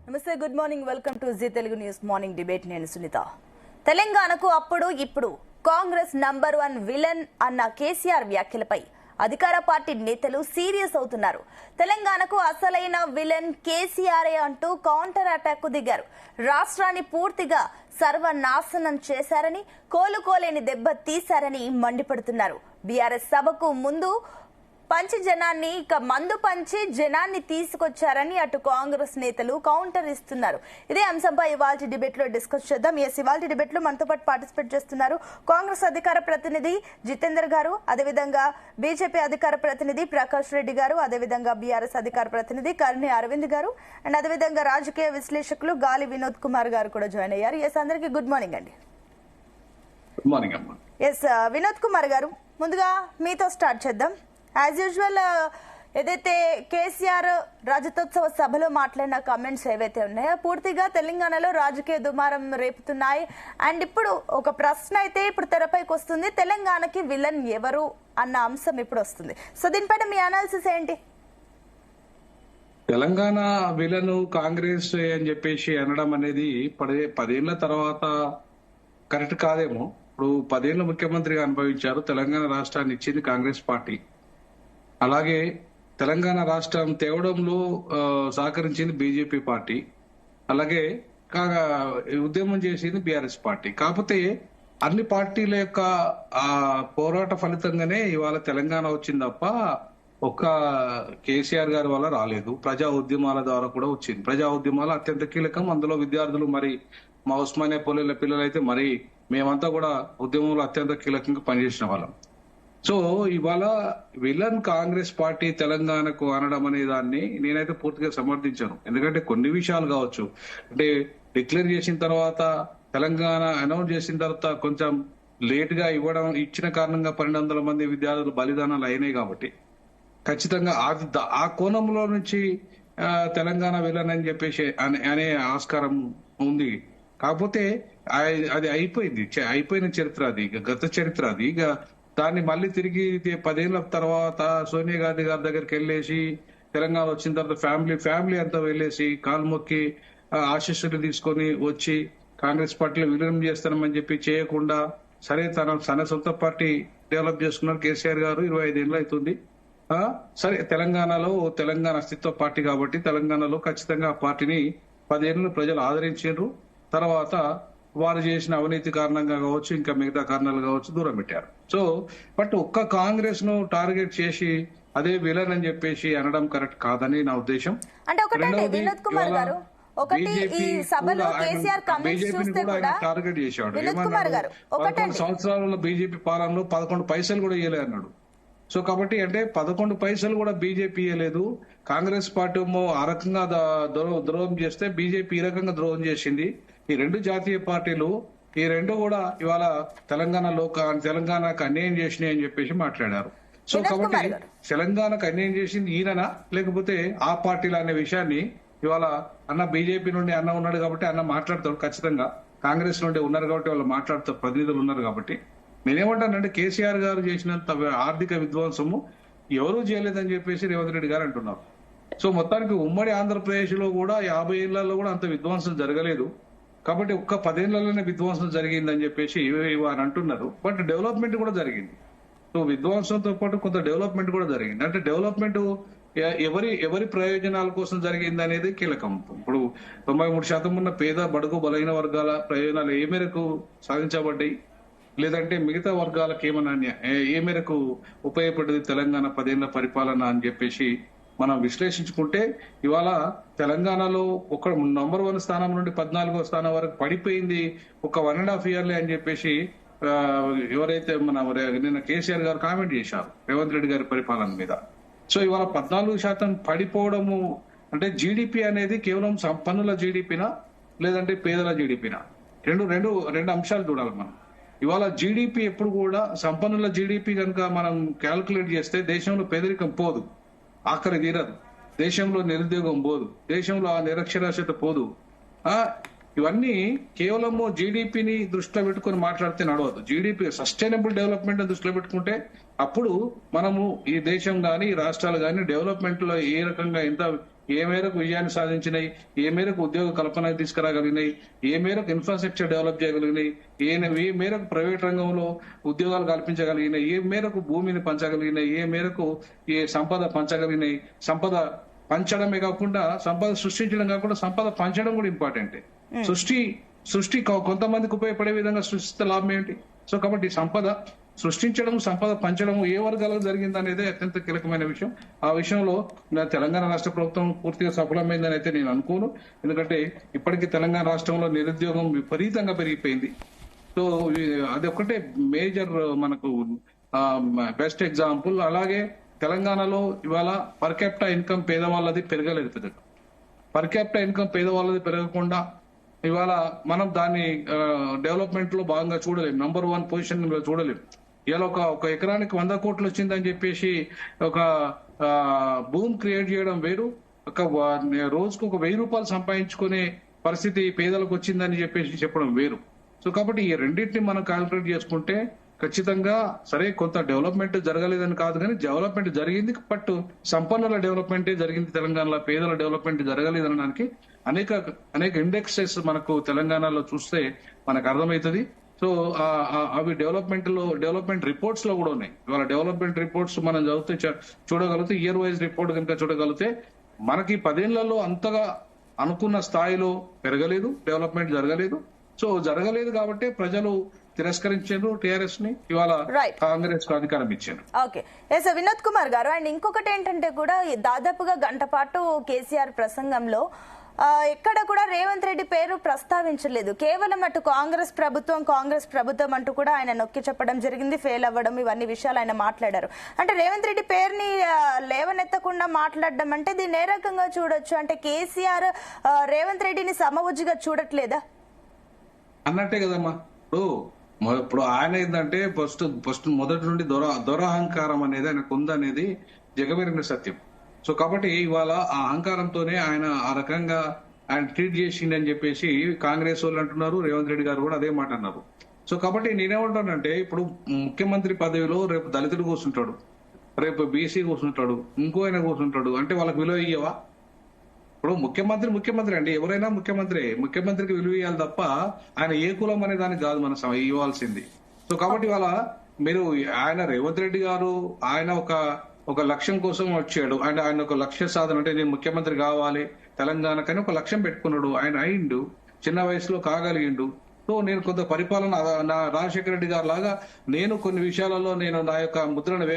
నమస్తే, good morning. Welcome to Zee Telugu news morning debate. నేను సునీత. తెలంగాణకు అప్పుడు ఇప్పుడు కాంగ్రెస్ నంబర్ 1 విలన్ అన్న కేసీఆర్ వ్యాఖ్యలపై అధికార పార్టీ నేతలు సీరియస్ అవుతున్నారు. తెలంగాణకు అసలైన విలన్ కేసీఆర్ అంటూ కౌంటర్ అటాక్ కు దిగారు. రాష్ట్రాన్ని పూర్తిగా సర్వనాశనం చేశారని, కోలుకోలేని దెబ్బ తీశారని మండిపడుతున్నారు. బీఆర్ఎస్ సభకు ముందు పంచి జనాన్ని ఇక మందు పంచి జనాన్ని తీసుకొచ్చారని అటు కాంగ్రెస్ నేతలు కౌంటర్ ఇస్తున్నారు. ఇదే అంశంపై ఇవాల్టి డిబేట్ లో డిస్కస్ చేద్దాం. ఇవాల్టి డిబేట్ లో మనతో పాటు పార్టిసిపేట్ చేస్తున్నారు కాంగ్రెస్ అధికార ప్రతినిధి జితేందర్ గారు, అదేవిధంగా బీజేపీ అధికార ప్రతినిధి ప్రకాష్ రెడ్డి గారు, అదేవిధంగా బీఆర్ఎస్ అధికార ప్రతినిధి కర్ణి అరవింద్ గారు అండ్ అదేవిధంగా రాజకీయ విశ్లేషకులు గాలి వినోద్ కుమార్ గారు కూడా జాయిన్ అయ్యారు. అందరికీ గుడ్ మార్నింగ్ అండి. గుడ్ మార్నింగ్ అమ్మా. వినోద్ కుమార్ గారు, ముందుగా మీతో స్టార్ట్ చేద్దాం. యాజ్ యూజువల్ ఏదైతే కేసీఆర్ రజతోత్సవ సభలో మాట్లాడిన కామెంట్స్ ఏవైతే ఉన్నాయో పూర్తిగా తెలంగాణలో రాజకీయ దుమారం రేపుతున్నాయి. అండ్ ఇప్పుడు ఒక ప్రశ్న అయితే ఇప్పుడు తెరపైకి వస్తుంది, తెలంగాణకి విలన్ ఎవరు అన్న అంశం ఇప్పుడు వస్తుంది. సో దీనిపైన మీ అనాలిసిస్ ఏంటి? తెలంగాణ విలను కాంగ్రెస్ అని చెప్పేసి అనడం అనేది 10 తర్వాత కరెక్ట్ కాదేమో. ఇప్పుడు 10 ముఖ్యమంత్రిగా అనుభవించారు. తెలంగాణ రాష్ట్రాన్ని ఇచ్చింది కాంగ్రెస్ పార్టీ. అలాగే తెలంగాణ రాష్ట్రం తేవడంలో సహకరించింది బీజేపీ పార్టీ. అలాగే ఉద్యమం చేసింది బీఆర్ఎస్ పార్టీ. కాకపోతే అన్ని పార్టీల యొక్క పోరాట ఫలితంగానే ఇవాళ తెలంగాణ వచ్చింది తప్ప ఒక్క కేసీఆర్ గారి వల్ల రాలేదు. ప్రజా ఉద్యమాల ద్వారా కూడా వచ్చింది. ప్రజా ఉద్యమాలు అత్యంత కీలకం. అందులో విద్యార్థులు, మరి మా ఉస్మానియా పొలేల పిల్లలైతే మరి మేమంతా కూడా ఉద్యమంలో అత్యంత కీలకంగా పనిచేసిన వాళ్ళం. సో ఇవాళ విలన్ కాంగ్రెస్ పార్టీ తెలంగాణకు అనడం అనే దాన్ని నేనైతే పూర్తిగా సమర్థించాను. ఎందుకంటే కొన్ని విషయాలు కావచ్చు, అంటే డిక్లేర్ చేసిన తర్వాత తెలంగాణ అనౌన్స్ చేసిన తర్వాత కొంచెం లేట్ గా ఇచ్చిన కారణంగా 1200 మంది విద్యార్థులు బలిదానాలు అయినాయి. కాబట్టి ఖచ్చితంగా ఆ కోణంలో నుంచి తెలంగాణ విలన్ అని చెప్పేసి అనే ఆస్కారం ఉంది. కాకపోతే అది అయిపోయిన చరిత్ర, అది గత చరిత్ర. అది ఇక దాన్ని మళ్ళీ తిరిగి 10 ఏళ్ల తర్వాత సోనియా గాంధీ గారి దగ్గరికి వెళ్ళేసి తెలంగాణ వచ్చిన తర్వాత ఫ్యామిలీ అంతా వెళ్ళేసి కాలు మొక్కి ఆశీస్సులు తీసుకొని వచ్చి కాంగ్రెస్ పార్టీలో విలీనం చేస్తామని చెప్పి చేయకుండా సరే తన సొంత పార్టీ డెవలప్ చేసుకున్నారు కేసీఆర్ గారు. 25 ఏళ్ళు అవుతుంది. సరే తెలంగాణ అస్తిత్వ పార్టీ కాబట్టి తెలంగాణలో ఖచ్చితంగా ఆ పార్టీని 10 ఏళ్ళు ప్రజలు ఆదరించారు. తర్వాత వారు చేసిన అవినీతి కారణంగా కావచ్చు, ఇంకా మిగతా కారణాలు కావచ్చు, దూరం పెట్టారు. సో బట్ ఒక్క కాంగ్రెస్ ను టార్గెట్ చేసి అదే విలన్ అని చెప్పేసి అనడం కరెక్ట్ కాదని నా ఉద్దేశం. అంటే వినోద్ కుమార్ గారు, బీజేపీని కూడా ఆయన టార్గెట్ చేశాడు. 11 సంవత్సరాల బీజేపీ పాలనలో 11 పైసలు కూడా ఇవ్వలే అన్నాడు. సో కాబట్టి అంటే 11 పైసలు కూడా బీజేపీ ఇవ్వలేదు. కాంగ్రెస్ పార్టీ ఆ రకంగా ద్రోహం చేస్తే బీజేపీ ఈ రకంగా ద్రోహం చేసింది. ఈ రెండు జాతీయ పార్టీలు ఈ రెండు కూడా ఇవాళ తెలంగాణకు అన్యాయం చేసినాయి అని చెప్పేసి మాట్లాడారు. సో కాబట్టి తెలంగాణకు అన్యాయం చేసింది ఈయననా లేకపోతే ఆ పార్టీలు అనే విషయాన్ని ఇవాళ అన్న బీజేపీ నుండి అన్న ఉన్నాడు కాబట్టి అన్న మాట్లాడతాడు. ఖచ్చితంగా కాంగ్రెస్ నుండి ఉన్నారు కాబట్టి వాళ్ళు మాట్లాడతారు, ప్రతినిధులు ఉన్నారు కాబట్టి. నేనేమంటానంటే కేసీఆర్ గారు చేసినంత ఆర్థిక విధ్వంసము ఎవరూ చేయలేదని చెప్పేసి రేవంత్ రెడ్డి గారు అంటున్నారు. సో మొత్తానికి ఉమ్మడి ఆంధ్రప్రదేశ్ లో కూడా 50 ఏళ్లలో కూడా అంత విధ్వంసం జరగలేదు. కాబట్టి ఒక్క 10 ఏళ్లలోనే విధ్వంసం జరిగిందని చెప్పేసి వారు అంటున్నారు. బట్ డెవలప్మెంట్ కూడా జరిగింది. సో విధ్వంసంతో పాటు కొంత డెవలప్మెంట్ కూడా జరిగింది. అంటే డెవలప్మెంట్ ఎవరి ప్రయోజనాల కోసం జరిగింది అనేది కీలకం. ఇప్పుడు 93% ఉన్న పేద, బడుగు, బలహీన వర్గాల ప్రయోజనాలు ఏ మేరకు సాధించబడ్డాయి, లేదంటే మిగతా వర్గాలకు ఏమన్నా ఏ మేరకు ఉపయోగపడింది తెలంగాణ 10 ఏళ్ల పరిపాలన అని చెప్పేసి మనం విశ్లేషించుకుంటే ఇవాళ తెలంగాణలో ఒక నంబర్ 1 స్థానం నుండి 14వ స్థానం వరకు పడిపోయింది ఒక 1.5 ఇయర్లే అని చెప్పేసి ఎవరైతే నిన్న కేసీఆర్ గారు కామెంట్ చేశారు రేవంత్ రెడ్డి గారి పరిపాలన మీద. సో ఇవాళ 14% పడిపోవడము అంటే జీడిపి అనేది కేవలం సంపన్నుల జీడిపినా లేదంటే పేదల జీడిపినా? రెండు అంశాలు చూడాలి మనం. ఇవాళ జీడిపి ఎప్పుడు కూడా సంపన్నుల జీడిపి కనుక మనం క్యాల్కులేట్ చేస్తే దేశంలో పేదరికం పోదు, ఆఖరి తీరదు, దేశంలో నిరుద్యోగం పోదు, దేశంలో నిరక్షరాస్యత పోదు. ఇవన్నీ కేవలము జీడిపిని దృష్టిలో పెట్టుకుని మాట్లాడితే నడవదు. జీడిపి సస్టైనబుల్ డెవలప్మెంట్ దృష్టిలో పెట్టుకుంటే అప్పుడు మనము ఈ దేశం గాని ఈ రాష్ట్రాలు గాని డెవలప్మెంట్ లో ఏ రకంగా ఎంత ఏ మేరకు విజయాన్ని సాధించినాయి, ఏ మేరకు ఉద్యోగ కల్పన తీసుకురాగలిగినాయి, ఏ మేరకు ఇన్ఫ్రాస్ట్రక్చర్ డెవలప్ చేయగలిగినాయి, ఏ మేరకు ప్రైవేట్ రంగంలో ఉద్యోగాలు కల్పించగలిగినాయి, ఏ మేరకు భూమిని పంచగలిగినాయి, ఏ మేరకు ఏ సంపద పంచగలిగినాయి. సంపద పంచడమే కాకుండా సంపద సృష్టించడం కాకుండా సంపద పంచడం కూడా ఇంపార్టెంటే. సృష్టి కొంతమందికి ఉపయోగపడే విధంగా సృష్టిస్తే లాభం ఏంటి? సో కాబట్టి సంపద సృష్టించడం, సంపద పంచడం ఏ వర్గాలకు జరిగింది అనేది అత్యంత కీలకమైన విషయం. ఆ విషయంలో తెలంగాణ రాష్ట్ర ప్రభుత్వం పూర్తిగా సఫలమైందని అయితే నేను అనుకోను. ఎందుకంటే ఇప్పటికీ తెలంగాణ రాష్ట్రంలో నిరుద్యోగం విపరీతంగా పెరిగిపోయింది. సో అది ఒకటే మేజర్ మనకు బెస్ట్ ఎగ్జాంపుల్. అలాగే తెలంగాణలో ఇవాళ పర్ క్యాపిటా ఇన్కమ్ పేదవాళ్ళది పెరగలేదు. పెద్దగా పర్ క్యాపిటా ఇన్కమ్ పేదవాళ్ళది పెరగకుండా ఇవాళ మనం దాన్ని డెవలప్మెంట్ లో భాగంగా చూడలేము. నంబర్ 1 పొజిషన్ చూడలేము. ఇవాళ ఒక ఎకరానికి 100 కోట్లు వచ్చిందని చెప్పేసి ఒక భూమి క్రియేట్ చేయడం వేరు, ఒక రోజుకు ఒక 1000 రూపాయలు సంపాదించుకునే పరిస్థితి పేదలకు వచ్చిందని చెప్పేసి చెప్పడం వేరు. సో కాబట్టి ఈ రెండింటిని మనం క్యాల్కులేట్ చేసుకుంటే ఖచ్చితంగా సరే కొంత డెవలప్మెంట్ జరగలేదని కాదు, కానీ డెవలప్మెంట్ జరిగింది. బట్ సంపన్నుల డెవలప్మెంటే జరిగింది తెలంగాణలో, పేదల డెవలప్మెంట్ జరగలేదనడానికి అనేక ఇండెక్సెస్ మనకు తెలంగాణలో చూస్తే మనకు అర్థమవుతుంది. సో అవి డెవలప్మెంట్ రిపోర్ట్స్ లో కూడా ఉన్నాయి. ఇవాళ డెవలప్మెంట్ రిపోర్ట్స్ మనం చూడగలిగితే ఇయర్ వైజ్ రిపోర్ట్ కనుక చూడగలిగితే మనకి 10 ఏళ్లలో అంతగా అనుకున్న స్థాయిలో పెరగలేదు, డెవలప్మెంట్ జరగలేదు. సో జరగలేదు కాబట్టి ప్రజలు తిరస్కరించారు టీఆర్ఎస్ ని, ఇవాళ కాంగ్రెస్ కు అధికారం ఇచ్చారు. ఓకే, ఎస్ వినోద్ కుమార్ గారు. అండ్ ఇంకొకటి ఏంటంటే కూడా దాదాపుగా గంట పాటు కేసీఆర్ ప్రసంగంలో ఎక్కడ కూడా రేవంత్ రెడ్డి పేరు ప్రస్తావించలేదు. కేవలం అటు కాంగ్రెస్ ప్రభుత్వం అంటూ కూడా ఆయన నొక్కి చెప్పడం జరిగింది. ఫెయిల్ అవ్వడం, ఇవన్నీ విషయాలు ఆయన మాట్లాడారు. అంటే రేవంత్ రెడ్డి పేరుని లేవనెత్తకుండా మాట్లాడడం అంటే దీన్ని ఏ రకంగా చూడొచ్చు? అంటే కేసీఆర్ రేవంత్ రెడ్డిని సమవుజ్జిగా చూడట్లేదా అన్నట్టే కదమ్మా. ఇప్పుడు ఆయన ఏంటంటే ఫస్ట్ మొదటి నుండి దురహంకారం అనేది ఆయనకు ఉందనేది జగమెరిగిన సత్యం. సో కాబట్టి ఇవాళ ఆ అహంకారంతోనే ఆయన ఆ రకంగా ఆయన ట్రీట్ చేసిండని చెప్పేసి కాంగ్రెస్ వాళ్ళు అంటున్నారు, రేవంత్ రెడ్డి గారు కూడా అదే మాట అన్నారు. సో కాబట్టి నేనేమంటానంటే ఇప్పుడు ముఖ్యమంత్రి పదవిలో రేపు దళితుడు కూర్చుంటాడు, రేపు బీసీ కూర్చుంటాడు, ఇంకో ఆయన కూర్చుంటాడు. అంటే వాళ్ళకి విలువ ఇయ్యవా? ఇప్పుడు ముఖ్యమంత్రి అండి, ఎవరైనా ముఖ్యమంత్రికి విలువ ఇవ్వాలి తప్ప ఆయన ఏ కులం అనే దానికి కాదు మనం ఇవ్వాల్సింది. సో కాబట్టి ఇవాళ మీరు ఆయన రేవంత్ రెడ్డి గారు ఆయన ఒక లక్ష్యం కోసం వచ్చాడు. ఆయన ఒక లక్ష్య సాధన, అంటే నేను ముఖ్యమంత్రి కావాలి తెలంగాణకని ఒక లక్ష్యం పెట్టుకున్నాడు. ఆయన అయిండు, చిన్న వయసులో కాగలిగిండు. సో నేను కొంత పరిపాలన నా రాజశేఖర రెడ్డి గారు లాగా నేను కొన్ని విషయాలలో నేను నా యొక్క ముద్రను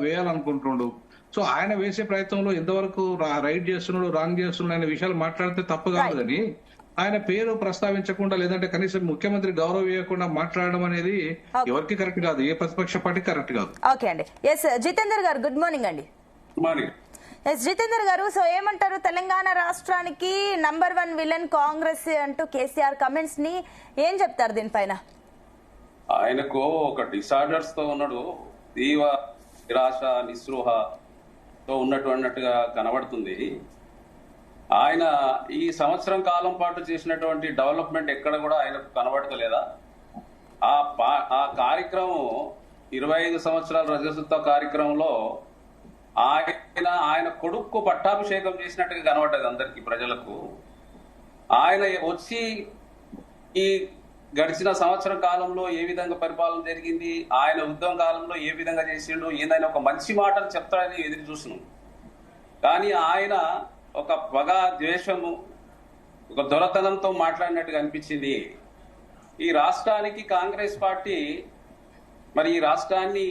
వేయాలనుకుంటుండు. సో ఆయన వేసే ప్రయత్నంలో ఎంతవరకు రైట్ చేస్తున్నాడు, రాంగ్ చేస్తున్నాడు అనే విషయాలు మాట్లాడితే తప్పు కాదు, కానీ ఆయన పేరు ప్రస్తావించకుండా లేదంటే కనీసం ముఖ్యమంత్రి గౌరవం ఇవ్వకుండా మాట్లాడడం అనేది ఎవరికి కరెక్ట్ కాదు, ఏ ప్రతిపక్ష పార్టీ కరెక్ట్ కాదు. ఓకే అండి. ఎస్ జితేందర్ గారు, గుడ్ మార్నింగ్ అండి. మార్నింగ్. ఎస్ జితేందర్ గారు, సో ఏమంటారు? తెలంగాణ రాష్ట్రానికి నంబర్ 1 విలన్ కాంగ్రెస్ అంటూ కేసీఆర్ కమెంట్స్ ని ఏం చెప్తారు దీనిపైన? ఆయనకు ఒక డిసార్డర్స్ తో ఉన్నాడు, తీవ్ర నిరాశ నిస్పృహతో ఉన్నట్టుగా కనబడుతుంది. ఆయన ఈ సంవత్సరం కాలం పాటు చేసినటువంటి డెవలప్మెంట్ ఎక్కడ కూడా ఆయనకు కనబడతలేదా? ఆ కార్యక్రమం 25 సంవత్సరాల రజతోత్సవ కార్యక్రమంలో ఆయన కొడుకు పట్టాభిషేకం చేసినట్టుగా కనబడ్డది అందరికి, ప్రజలకు. ఆయన వచ్చి ఈ గడిచిన సంవత్సరం కాలంలో ఏ విధంగా పరిపాలన జరిగింది, ఆయన ఉద్యమ కాలంలో ఏ విధంగా చేసిండు, ఏదైనా ఒక మంచి మాటలు చెప్తాడని ఎదురు చూస్తున్నాం. కానీ ఆయన ఒక పగ, ద్వేషము, ఒక దొరతనంతో మాట్లాడినట్టుగా అనిపించింది. ఈ రాష్ట్రానికి కాంగ్రెస్ పార్టీ మరి ఈ రాష్ట్రాన్ని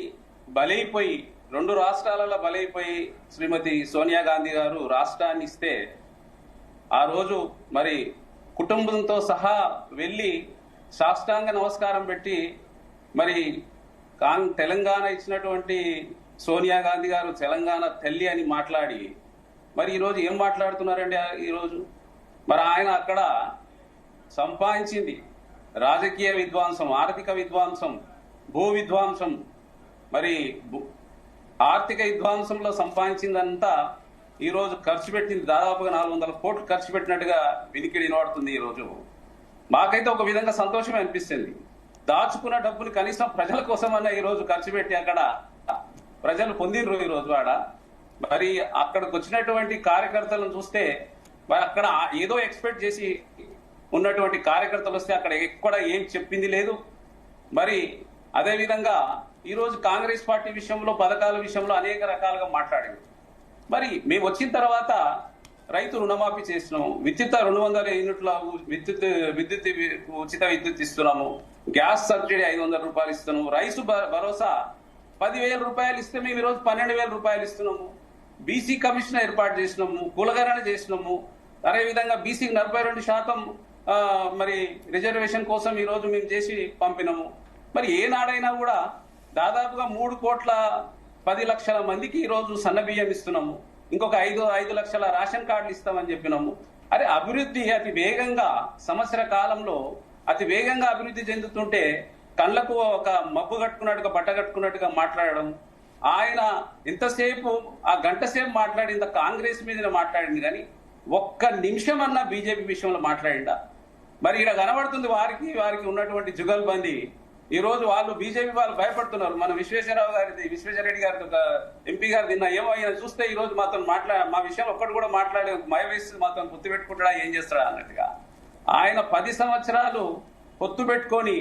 బలైపోయి 2 రాష్ట్రాలలో బలైపోయి శ్రీమతి సోనియా గాంధీ గారు రాష్ట్రాన్ని ఇస్తే ఆ రోజు మరి కుటుంబంతో సహా వెళ్లి సాష్టాంగ నమస్కారం పెట్టి మరి తెలంగాణ ఇచ్చినటువంటి సోనియా గాంధీ గారు తెలంగాణ తల్లి అని మాట్లాడి మరి ఈరోజు ఏం మాట్లాడుతున్నారండి? ఈరోజు మరి ఆయన అక్కడ సంపాదించింది రాజకీయ విధ్వంసం, ఆర్థిక విధ్వంసం, భూ విధ్వంసం, మరి ఆర్థిక విధ్వంసంలో సంపాదించిందంతా ఈరోజు ఖర్చు పెట్టింది. దాదాపుగా 400 కోట్లు ఖర్చు పెట్టినట్టుగా వినికిడి వినబడుతుంది. ఈరోజు మాకైతే ఒక విధంగా సంతోషమే అనిపిస్తుంది. దాచుకున్న డబ్బులు కనీసం ప్రజల కోసమన్నా ఈరోజు ఖర్చు పెట్టి అక్కడ ప్రజలు పొందినరు. ఈరోజు ఆడ మరి అక్కడికి వచ్చినటువంటి కార్యకర్తలను చూస్తే మరి అక్కడ ఏదో ఎక్స్పెక్ట్ చేసి ఉన్నటువంటి కార్యకర్తలు వస్తే అక్కడ ఎక్కడ ఏం చెప్పింది లేదు. మరి అదే విధంగా ఈరోజు కాంగ్రెస్ పార్టీ విషయంలో పథకాల విషయంలో అనేక రకాలుగా మాట్లాడింది. మరి మేము వచ్చిన తర్వాత రైతు రుణమాఫీ చేసినాము, విద్యుత్ 200 యూనిట్ల విద్యుత్ ఉచిత విద్యుత్ ఇస్తున్నాము, గ్యాస్ సబ్సిడీ 500 రూపాయలు ఇస్తున్నాము, రైతు భరోసా 10,000 రూపాయలు ఇస్తే మేము ఈరోజు 12,000 రూపాయలు ఇస్తున్నాము, బీసీ కమిషన్ ఏర్పాటు చేసినాము, కులగణన చేసినాము, అదేవిధంగా బీసీకి 42% మరి రిజర్వేషన్ కోసం ఈ రోజు మేము చేసి పంపినాము. మరి ఏనాడైనా కూడా దాదాపుగా 3,10,00,000 మందికి ఈ రోజు సన్న బియ్యం ఇస్తున్నాము, ఇంకొక 5 లక్షల రేషన్ కార్డులు ఇస్తామని చెప్పినాము. అరే అభివృద్ధి అతి వేగంగా సంవత్సర కాలంలో అతి వేగంగా అభివృద్ధి చెందుతుంటే కళ్ళకు ఒక మబ్బు కట్టుకున్నట్టుగా బట్ట కట్టుకున్నట్టుగా మాట్లాడడం. ఆయన ఎంతసేపు ఆ గంట సేపు మాట్లాడింద కాంగ్రెస్ మీద మాట్లాడింది కానీ ఒక్క నిమిషం అన్నా బీజేపీ విషయంలో మాట్లాడిందా? మరి ఇక్కడ కనబడుతుంది వారికి ఉన్నటువంటి జుగల్బందీ. ఈ రోజు వాళ్ళు బీజేపీ వాళ్ళు భయపడుతున్నారు. మన విశ్వేశ్వరరెడ్డి గారి ఒక ఎంపీ గారు నిన్న ఏమో ఆయన చూస్తే ఈ రోజు మాతో మా విషయం ఒక్కటి కూడా మాట్లాడే మయవేసి మాతో పొత్తు పెట్టుకుంటాడా ఏం చేస్తాడా అన్నట్టుగా ఆయన 10 సంవత్సరాలు పొత్తు పెట్టుకొని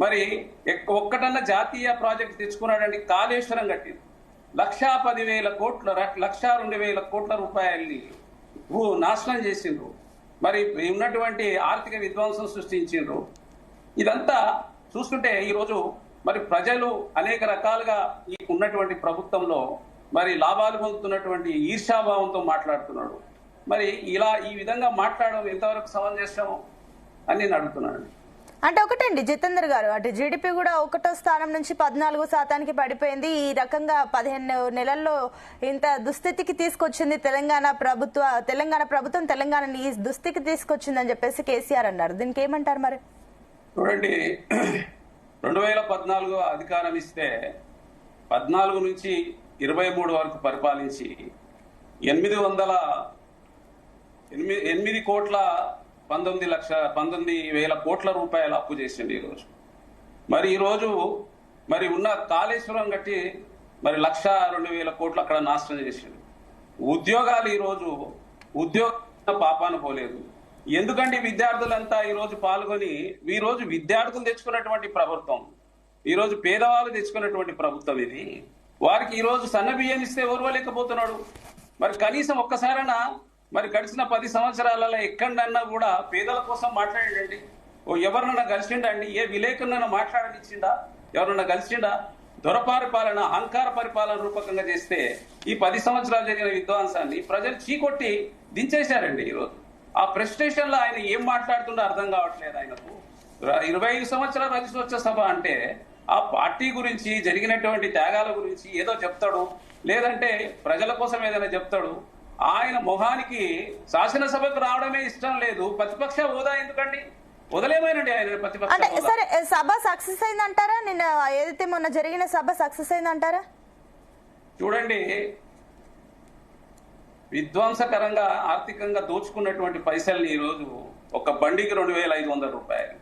మరి ఒక్కటన్నా జాతీయ ప్రాజెక్ట్ తెచ్చుకున్నాడండి. కాళేశ్వరం కట్టింది 1,10,000 కోట్ల 1,02,000 కోట్ల రూపాయల్ని నాశనం చేసిండ్రు. మరి ఉన్నటువంటి ఆర్థిక విధ్వంసం సృష్టించిండ్రు. ఇదంతా చూస్తుంటే ఈరోజు మరి ప్రజలు అనేక రకాలుగా ఈ ఉన్నటువంటి ప్రభుత్వంలో మరి లాభాలు పొందుతున్నటువంటి ఈర్ష్యాభావంతో మాట్లాడుతున్నాడు. మరి ఇలా ఈ విధంగా మాట్లాడడం ఎంతవరకు సమంజసమో అని నేను అడుగుతున్నాను. అంటే ఒకటండి జితేందర్ గారు, అటు జీడిపి కూడా 1వ స్థానం నుంచి 14% పడిపోయింది. ఈ రకంగా 15 నెలల్లో ఇంత దుస్థితికి తీసుకొచ్చింది తెలంగాణ ప్రభుత్వం తెలంగాణని ఈ దుస్థితికి తీసుకొచ్చిందని చెప్పేసి కేసీఆర్ అన్నారు. దీనికి ఏమంటారు మరి? చూడండి, 2014 అధికారం ఇస్తే 14 నుంచి 23 వరకు పరిపాలించి 8,19,000 కోట్ల రూపాయలు అప్పు చేసింది ఈరోజు. మరి ఈరోజు మరి ఉన్న కాళేశ్వరం కట్టి మరి 1,02,000 కోట్లు అక్కడ నాశనం చేసింది. ఉద్యోగాలు ఈరోజు పాపాన పోలేదు. ఎందుకంటే విద్యార్థులంతా ఈరోజు పాల్గొని ఈరోజు విద్యార్థులు తెచ్చుకున్నటువంటి ప్రభుత్వం, ఈరోజు పేదవాళ్ళు తెచ్చుకున్నటువంటి ప్రభుత్వం ఇది. వారికి ఈరోజు సన్న బియ్యం ఇస్తే ఓర్వలేకపోతున్నాడు. మరి కనీసం ఒక్కసారైనా మరి గడిచిన 10 సంవత్సరాలలో ఎక్కడన్నా కూడా పేదల కోసం మాట్లాడండి. ఎవరినన్నా కలిసిండండి? ఏ విలేకరునన్నా మాట్లాడనిచ్చిండా? ఎవరన్నా కలిసిండా? దొరపారిపాలన, అహంకార పరిపాలన రూపకంగా చేస్తే ఈ 10 సంవత్సరాలు జరిగిన విధ్వంసాన్ని ప్రజలు చీకొట్టి దించేశారండి. ఈరోజు ఆ ప్రెస్టేషన్ లో ఆయన ఏం మాట్లాడుతుండో అర్థం కావట్లేదు. ఆయనకు 25 సంవత్సరాల రాజ్యసభ సభ అంటే ఆ పార్టీ గురించి జరిగినటువంటి త్యాగాల గురించి ఏదో చెప్తాడు, లేదంటే ప్రజల కోసం ఏదైనా చెప్తాడు. ఆయన మొహానికి శాసనసభకు రావడమే ఇష్టం లేదు. ప్రతిపక్ష హోదా ఎందుకండి? వదలేమేనండి ఆయన ప్రతిపక్ష హోదా. సరే, సభ సక్సెస్ అయిందంటారా? నిన్న ఏదైతే మొన్న జరిగిన సభ సక్సెస్ అయిందంటారా? చూడండి, విధ్వంసకరంగా ఆర్థికంగా దోచుకున్నటువంటి పైసల్ని ఈరోజు ఒక బండికి 2,500 రూపాయలు,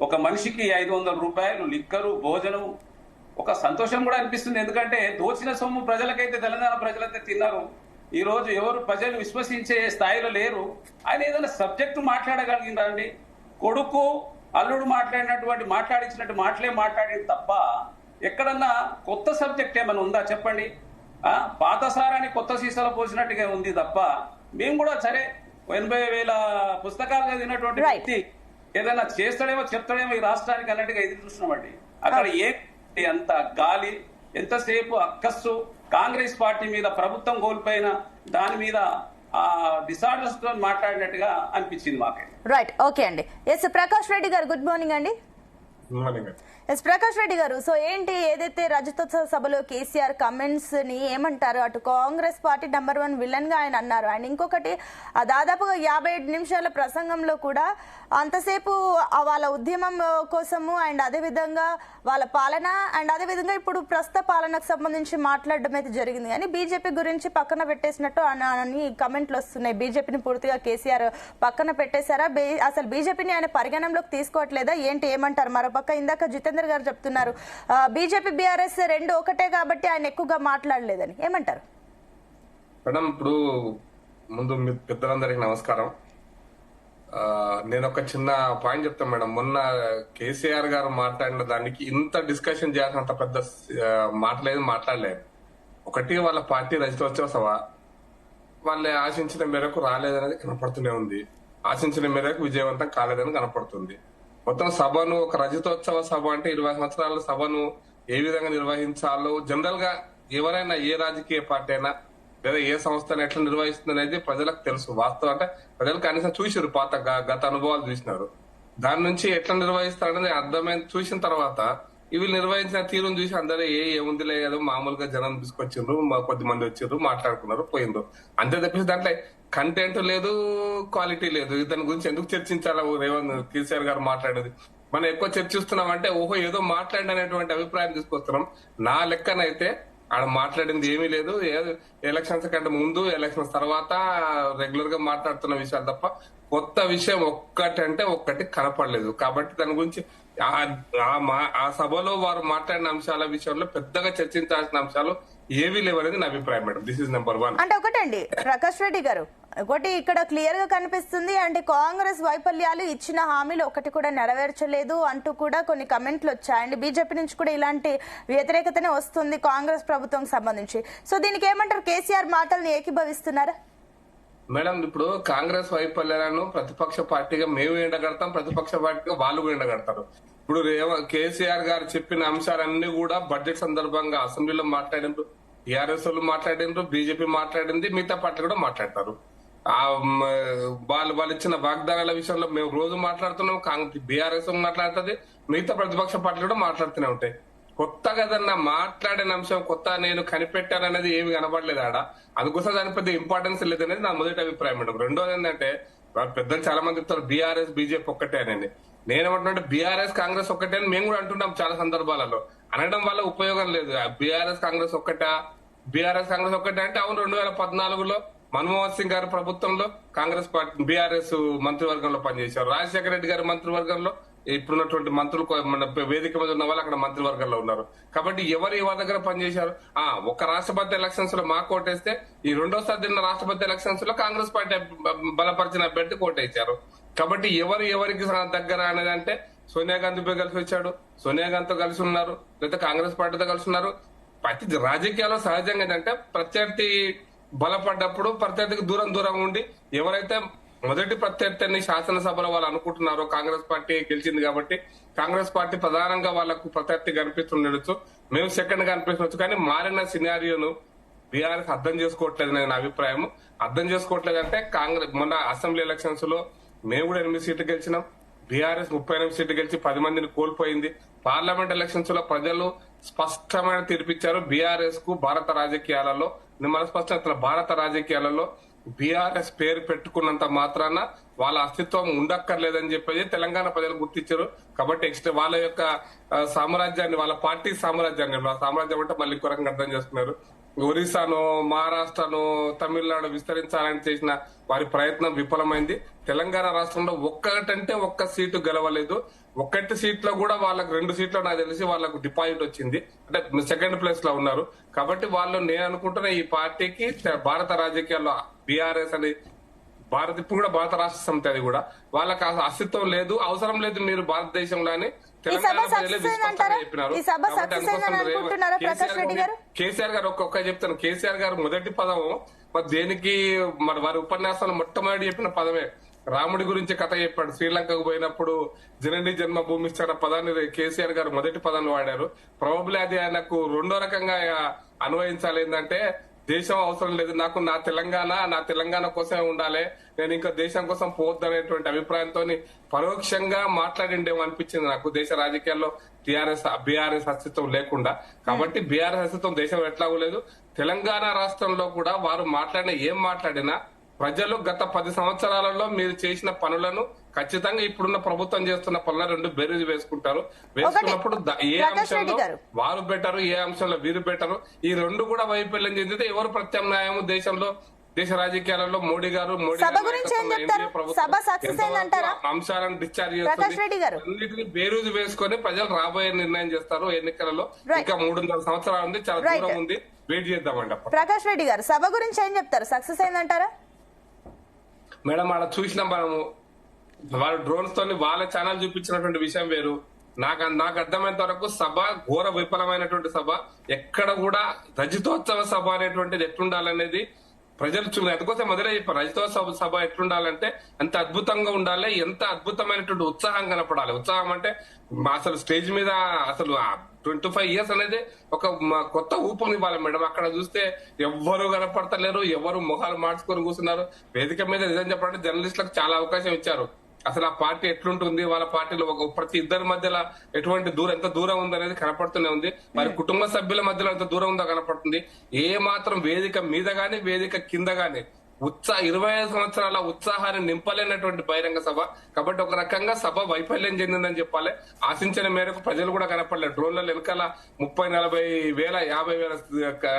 ఒక మనిషికి 500 రూపాయలు లిక్కరు, భోజనం, ఒక సంతోషం కూడా అనిపిస్తుంది. ఎందుకంటే దోచిన సొమ్ము ప్రజలకైతే తెలంగాణ ప్రజలైతే తిన్నారు. ఈ రోజు ఎవరు ప్రజలు విశ్వసించే స్థాయిలో లేరు. ఆయన ఏదైనా సబ్జెక్టు మాట్లాడగలిగిందండి? కొడుకు అల్లుడు మాట్లాడించినట్టు మాటలే మాట్లాడింది తప్ప ఎక్కడన్నా కొత్త సబ్జెక్ట్ ఏమైనా ఉందా చెప్పండి? పాత సారాన్ని కొత్త సీసాలో పోసినట్టుగా ఉంది తప్ప మేము కూడా సరే 80,000 పుస్తకాలు చదివినటువంటి వ్యక్తి ఏదైనా చేస్తాడేమో చెప్తాడేమో ఈ రాష్ట్రానికి అన్నట్టుగా ఎదురు చూస్తున్నామండి. అక్కడ ఎంత గాలి, ఎంతసేపు అక్కస్సు కాంగ్రెస్ పార్టీ మీద ప్రభుత్వం కోల్పోయిన దాని మీద డిసార్డర్స్ తో మాట్లాడినట్టుగా అనిపించింది మాకే. రైట్, ఓకే అండి. ఎస్ ప్రకాష్ రెడ్డి గారు, గుడ్ మార్నింగ్ అండి. ఎస్ ప్రకాష్ రెడ్డి గారు, సో ఏంటి ఏదైతే రజతోత్సవ సభలో కేసీఆర్ కమెంట్స్ ని ఏమంటారు? అటు కాంగ్రెస్ పార్టీ #1 విలన్ గా ఆయన అన్నారు. అండ్ ఇంకొకటి దాదాపుగా 57 నిమిషాల ప్రసంగంలో కూడా అంతసేపు వాళ్ళ ఉద్యమం కోసము అండ్ అదేవిధంగా వాళ్ళ పాలన అండ్ అదేవిధంగా ఇప్పుడు ప్రస్తుత పాలనకు సంబంధించి మాట్లాడడం అయితే జరిగింది. కానీ బీజేపీ గురించి పక్కన పెట్టేసినట్టు అని కమెంట్లు వస్తున్నాయి. బీజేపీని పూర్తిగా కేసీఆర్ పక్కన పెట్టేశారా? అసలు బీజేపీని ఆయన పరిగణనలోకి తీసుకోవట్లేదా ఏంటి? ఏమంటారు? మరోపక్క ఇందాక జితేందర్ గారు చెప్తున్నారు బీజేపీ బీఆర్ఎస్ 2 ఒకటే కాబట్టి ఆయన ఎక్కువగా మాట్లాడలేదని. ఏమంటారు? మేడం ఇప్పుడు ముందు మీ పెద్దలందరికీ నమస్కారం. నేను ఒక చిన్న పాయింట్ చెప్తాను మేడం. మొన్న కేసీఆర్ గారు మాట్లాడిన దానికి ఇంత డిస్కషన్ చేయాల్సినంత పెద్ద మాట్లాడలేదు. ఒకటి వాళ్ళ పార్టీ రజతోత్సవ సభ వాళ్ళే ఆశించిన మేరకు రాలేదనేది కనపడుతూనే ఉంది. ఆశించిన మేరకు విజయవంతం కాలేదని కనపడుతుంది. మొత్తం సభను ఒక రజతోత్సవ సభ అంటే 20 సంవత్సరాల సభను ఏ విధంగా నిర్వహించాలో జనరల్ గా ఎవరైనా ఏ రాజకీయ పార్టీ అయినా లేదా ఏ సంస్థను ఎట్లా నిర్వహిస్తుంది అనేది ప్రజలకు తెలుసు. వాస్తవం అంటే ప్రజలు కనీసం చూసారు, గత అనుభవాలు చూసినారు. దాని నుంచి ఎట్లా నిర్వహిస్తారనేది అర్థమైన చూసిన తర్వాత ఇవి నిర్వహించిన తీరును చూసి అందరూ ఏముంది లేదు మామూలుగా జనం తీసుకొచ్చిండ్రు, కొద్ది మంది వచ్చిండ్రు, మాట్లాడుకున్నారు, పోయిండ్రు అంతే తప్పించి దాంట్లో కంటెంట్ లేదు, క్వాలిటీ లేదు. దాని గురించి ఎందుకు చర్చించాలా కేసీఆర్ గారు మాట్లాడేది మనం ఎక్కువ చర్చిస్తున్నాం అంటే ఓహో ఏదో మాట్లాడి అనేటువంటి అభిప్రాయం తీసుకొస్తున్నాం. నా లెక్కనైతే ఆడ మాట్లాడింది ఏమీ లేదు. ఎలక్షన్స్ కంటే ముందు ఎలక్షన్స్ తర్వాత రెగ్యులర్ గా మాట్లాడుతున్న విషయాలు తప్ప కొత్త విషయం ఒక్కటి కనపడలేదు. కాబట్టి దాని గురించి ఆ సభలో వారు మాట్లాడిన అంశాల విషయంలో పెద్దగా చర్చించాల్సిన అంశాలు ఏవీ లేవనేది నా అభిప్రాయం మేడం. This is number 1. అంటే ఒకటండి ప్రకాష్ రెడ్డి గారు, ఒకటి ఇక్కడ క్లియర్ గా కనిపిస్తుంది అంటే కాంగ్రెస్ వైఫల్యాలు ఇచ్చిన హామీలు ఒకటి కూడా నెరవేర్చలేదు అంటూ కూడా కొన్ని కమెంట్లు వచ్చాయండి. బీజేపీ నుంచి కూడా ఇలాంటి వ్యతిరేకతనే వస్తుంది కాంగ్రెస్ ప్రభుత్వం సంబంధించి. సో దీనికి ఏమంటారు? కేసీఆర్ మాటల్ని ఏకీభవిస్తున్నారా? మేడం ఇప్పుడు కాంగ్రెస్ వైఫల్యాలను ప్రతిపక్ష పార్టీగా మేము ఎండగడతాం, ప్రతిపక్ష పార్టీగా వాళ్ళు ఎండగడతారు. ఇప్పుడు కేసీఆర్ గారు చెప్పిన అంశాలన్నీ కూడా బడ్జెట్ సందర్భంగా అసెంబ్లీలో మాట్లాడిండ్రు, టీఆర్ఎస్ వాళ్ళు మాట్లాడిండ్రు, బీజేపీ మాట్లాడింది, మిగతా పార్టీలు కూడా మాట్లాడతారు. వాళ్ళు ఇచ్చిన వాగ్దానాల విషయంలో మేము రోజు మాట్లాడుతున్నాం, బీఆర్ఎస్ మాట్లాడుతుంది, మిగతా ప్రతిపక్ష పార్టీలు కూడా మాట్లాడుతూనే ఉంటాయి. కొత్తగా ఏదన్నా మాట్లాడిన అంశం కొత్త నేను కనిపెట్టాననేది ఏమి కనబడలేదు ఆడ. అందుకోసం దాని పెద్ద ఇంపార్టెన్స్ లేదనేది నా మొదటి అభిప్రాయం మేడం. రెండోది ఏంటంటే పెద్దలు చాలా మంది చెప్తారు బీఆర్ఎస్ బీజేపీ ఒక్కటే అని. నేనేమంటున్నా బీఆర్ఎస్ కాంగ్రెస్ ఒక్కటే అని మేము కూడా అంటున్నాం చాలా సందర్భాలలో. అనడం వల్ల ఉపయోగం లేదు. బీఆర్ఎస్ కాంగ్రెస్ ఒక్కటే అంటే అవును 2014లో మన్మోహన్ సింగ్ గారి ప్రభుత్వంలో కాంగ్రెస్ పార్టీ బీఆర్ఎస్ మంత్రివర్గంలో పనిచేశారు. రాజశేఖర రెడ్డి గారి మంత్రివర్గంలో ఇప్పుడున్నటువంటి మంత్రులు మన వేదిక మీద ఉన్న వాళ్ళు అక్కడ మంత్రివర్గంలో ఉన్నారు. కాబట్టి ఎవరి దగ్గర పనిచేశారు? ఒక రాష్ట్రపతి ఎలక్షన్స్ లో మాకు ఓటేస్తే ఈ రెండోసారి జరిగిన రాష్ట్రపతి ఎలక్షన్స్ లో కాంగ్రెస్ పార్టీ బలపరిచిన అభ్యర్థి ఓటేశారు. కాబట్టి ఎవరికి దగ్గర అనేది అంటే సోనియా గాంధీతో కలిసి వచ్చాడు, సోనియా గాంధీతో కలిసి ఉన్నారు, లేదా కాంగ్రెస్ పార్టీతో కలిసి ఉన్నారు. ప్రతి రాజకీయాల్లో సహజంగా ఏంటంటే ప్రత్యర్థి బలపడ్డప్పుడు ప్రత్యర్థికి దూరం ఉండి ఎవరైతే మొదటి ప్రత్యర్థిని శాసనసభలో వాళ్ళు అనుకుంటున్నారో కాంగ్రెస్ పార్టీ గెలిచింది కాబట్టి కాంగ్రెస్ పార్టీ ప్రధానంగా వాళ్ళకు ప్రత్యర్థి కనిపిస్తుండొచ్చు, మేము సెకండ్ గా కనిపిస్తుండొచ్చు. కానీ మారిన సినారియోను బీఆర్ఎస్ అర్థం చేసుకోవట్లేదు నా అభిప్రాయం. అర్థం చేసుకోవట్లేదు అంటే కాంగ్రెస్ మొన్న అసెంబ్లీ ఎలక్షన్స్ లో మేము కూడా 8 సీట్లు గెలిచినాం, బీఆర్ఎస్ 38 సీట్లు గెలిచి 10 మందిని కోల్పోయింది. పార్లమెంట్ ఎలక్షన్స్ లో ప్రజలు స్పష్టమైన తీర్పిచ్చారు బీఆర్ఎస్ కు. భారత రాజకీయాలలో మన స్పష్టత భారత రాజకీయాలలో బీఆర్ఎస్ పేరు పెట్టుకున్నంత మాత్రాన వాళ్ళ అస్తిత్వం ఉండక్కర్లేదని చెప్పేది తెలంగాణ ప్రజలు గుర్తించారు. కాబట్టి వాళ్ళ యొక్క సామ్రాజ్యాన్ని, వాళ్ళ పార్టీ సామ్రాజ్యాన్ని అంటే మళ్ళీ ఇంకో రకంగా అర్థం చేసుకున్నారు. ఒరిస్సాను, మహారాష్ట్రను, తమిళనాడు విస్తరించాలని చేసిన వారి ప్రయత్నం విఫలమైంది. తెలంగాణ రాష్ట్రంలో ఒక్క సీటు గెలవలేదు. 1 సీట్లో కూడా వాళ్ళకు 2 సీట్లు నాకు తెలిసి వాళ్ళకు డిపాజిట్ వచ్చింది, అంటే సెకండ్ ప్లేస్ లో ఉన్నారు. కాబట్టి నేను అనుకుంటున్న ఈ పార్టీకి భారత రాజకీయాల్లో బీఆర్ఎస్ అని ఇప్పుడు కూడా భారత రాష్ట్ర సమితి అది కూడా వాళ్ళకి అస్తిత్వం లేదు, అవసరం లేదు మీరు భారతదేశంలో అని తెలంగాణ ప్రజలే విస్పష్టంగా చెప్పినారు. కేసీఆర్ గారు చెప్తాను, కేసీఆర్ గారు మొదటి పదం మరి దేనికి మరి వారి ఉపన్యాసాలు మొట్టమొదటి చెప్పిన పదమే రాముడి గురించి కథ చెప్పాడు. శ్రీలంకకు పోయినప్పుడు జనని జన్మభూమి ఇచ్చిన పదాన్ని కేసీఆర్ గారు మొదటి పదాన్ని వాడారు. ప్రాబబ్లీ అది ఆయనకు రెండో రకంగా అన్వయించాలి. ఏంటంటే దేశం అవసరం లేదు నాకు, నా తెలంగాణ కోసమే ఉండాలి, నేను ఇంకా దేశం కోసం పోవద్దు అనేటువంటి అభిప్రాయంతో పరోక్షంగా మాట్లాడిండేమో అనిపించింది నాకు దేశ రాజకీయాల్లో బీఆర్ఎస్ అస్తిత్వం లేకుండా. కాబట్టి బీఆర్ఎస్ అస్తిత్వం దేశం ఎట్లాగూ లేదు. తెలంగాణ రాష్ట్రంలో కూడా వారు ఏం మాట్లాడినా ప్రజలు గత 10 సంవత్సరాలలో మీరు చేసిన పనులను ఖచ్చితంగా ఇప్పుడున్న ప్రభుత్వం చేస్తున్న పనులను 2 బేరీజు వేసుకుంటారు. వేసుకున్నప్పుడు ఏ అంశంలో వారు బెటరు, ఏ అంశంలో వీరు బెటరు, ఈ 2 కూడా వైఫల్యం చెందితే ఎవరు ప్రత్యామ్నాయం దేశ రాజకీయాలలో మోడీ గారు సభ గురించి ఏం చెప్తారు? సభ సక్సెస్ అయిందంటారా? అంశాలను డిశ్చార్జ్ ప్రకాష్ రెడ్డి గారు అన్నిటిని బేరుజు వేసుకొని ప్రజలు రాబోయే నిర్ణయం చేస్తారు ఎన్నికలలో. ఇంకా 3.5 సంవత్సరాలు ఉంది, చాలా దూరం ఉంది, వెయిట్ చేద్దామండి. ప్రకాష్ రెడ్డి గారు సభ గురించి ఏం చెప్తారు? సక్సెస్ అయిందంటారా? మేడం ఆడ చూసినాం మనము, వాళ్ళ డ్రోన్స్ తోని వాళ్ళ ఛానల్ చూపించినటువంటి విషయం వేరు. నాకు అర్థమైనంత వరకు సభ ఘోర విఫలమైనటువంటి సభ. ఎక్కడ కూడా రజతోత్సవ సభ అనేటువంటిది ఎట్లుండాలనేది ప్రజలు అందుకోసం మొదలై చెప్పారు. రజతోత్సవ సభ ఎట్లుండాలంటే అంత అద్భుతంగా ఉండాలి, ఎంత అద్భుతమైనటువంటి ఉత్సాహం కనపడాలి. ఉత్సాహం అంటే అసలు స్టేజ్ మీద అసలు 25 years అనేది ఒక కొత్త ఊపునివ్వాలి మేడం. అక్కడ చూస్తే ఎవ్వరు కనపడతలేరు, ఎవరు మొహాలు మార్చుకొని కూర్చున్నారు. వేదిక మీద నిజం చెప్పాలంటే జర్నలిస్టులకు చాలా అవకాశం ఇచ్చారు. అసలు ఆ పార్టీ ఎట్లుంటుంది, వాళ్ళ పార్టీలో ప్రతి ఇద్దరి మధ్యలో ఎటువంటి దూరం, ఎంత దూరం ఉందనేది కనపడుతూనే ఉంది. మరి కుటుంబ సభ్యుల మధ్యలో ఎంత దూరం ఉందో కనపడుతుంది. ఏ మాత్రం వేదిక మీద గాని వేదిక కింద గాని 25 సంవత్సరాల ఉత్సాహాన్ని నింపలేనటువంటి బహిరంగ సభ. కాబట్టి ఒక రకంగా సభ వైఫల్యం చెందిందని చెప్పాలి. ఆశించిన మేరకు ప్రజలు కూడా కనపడలేదు. డ్రోన్ల వెనకాల 30-40 వేల 50 వేల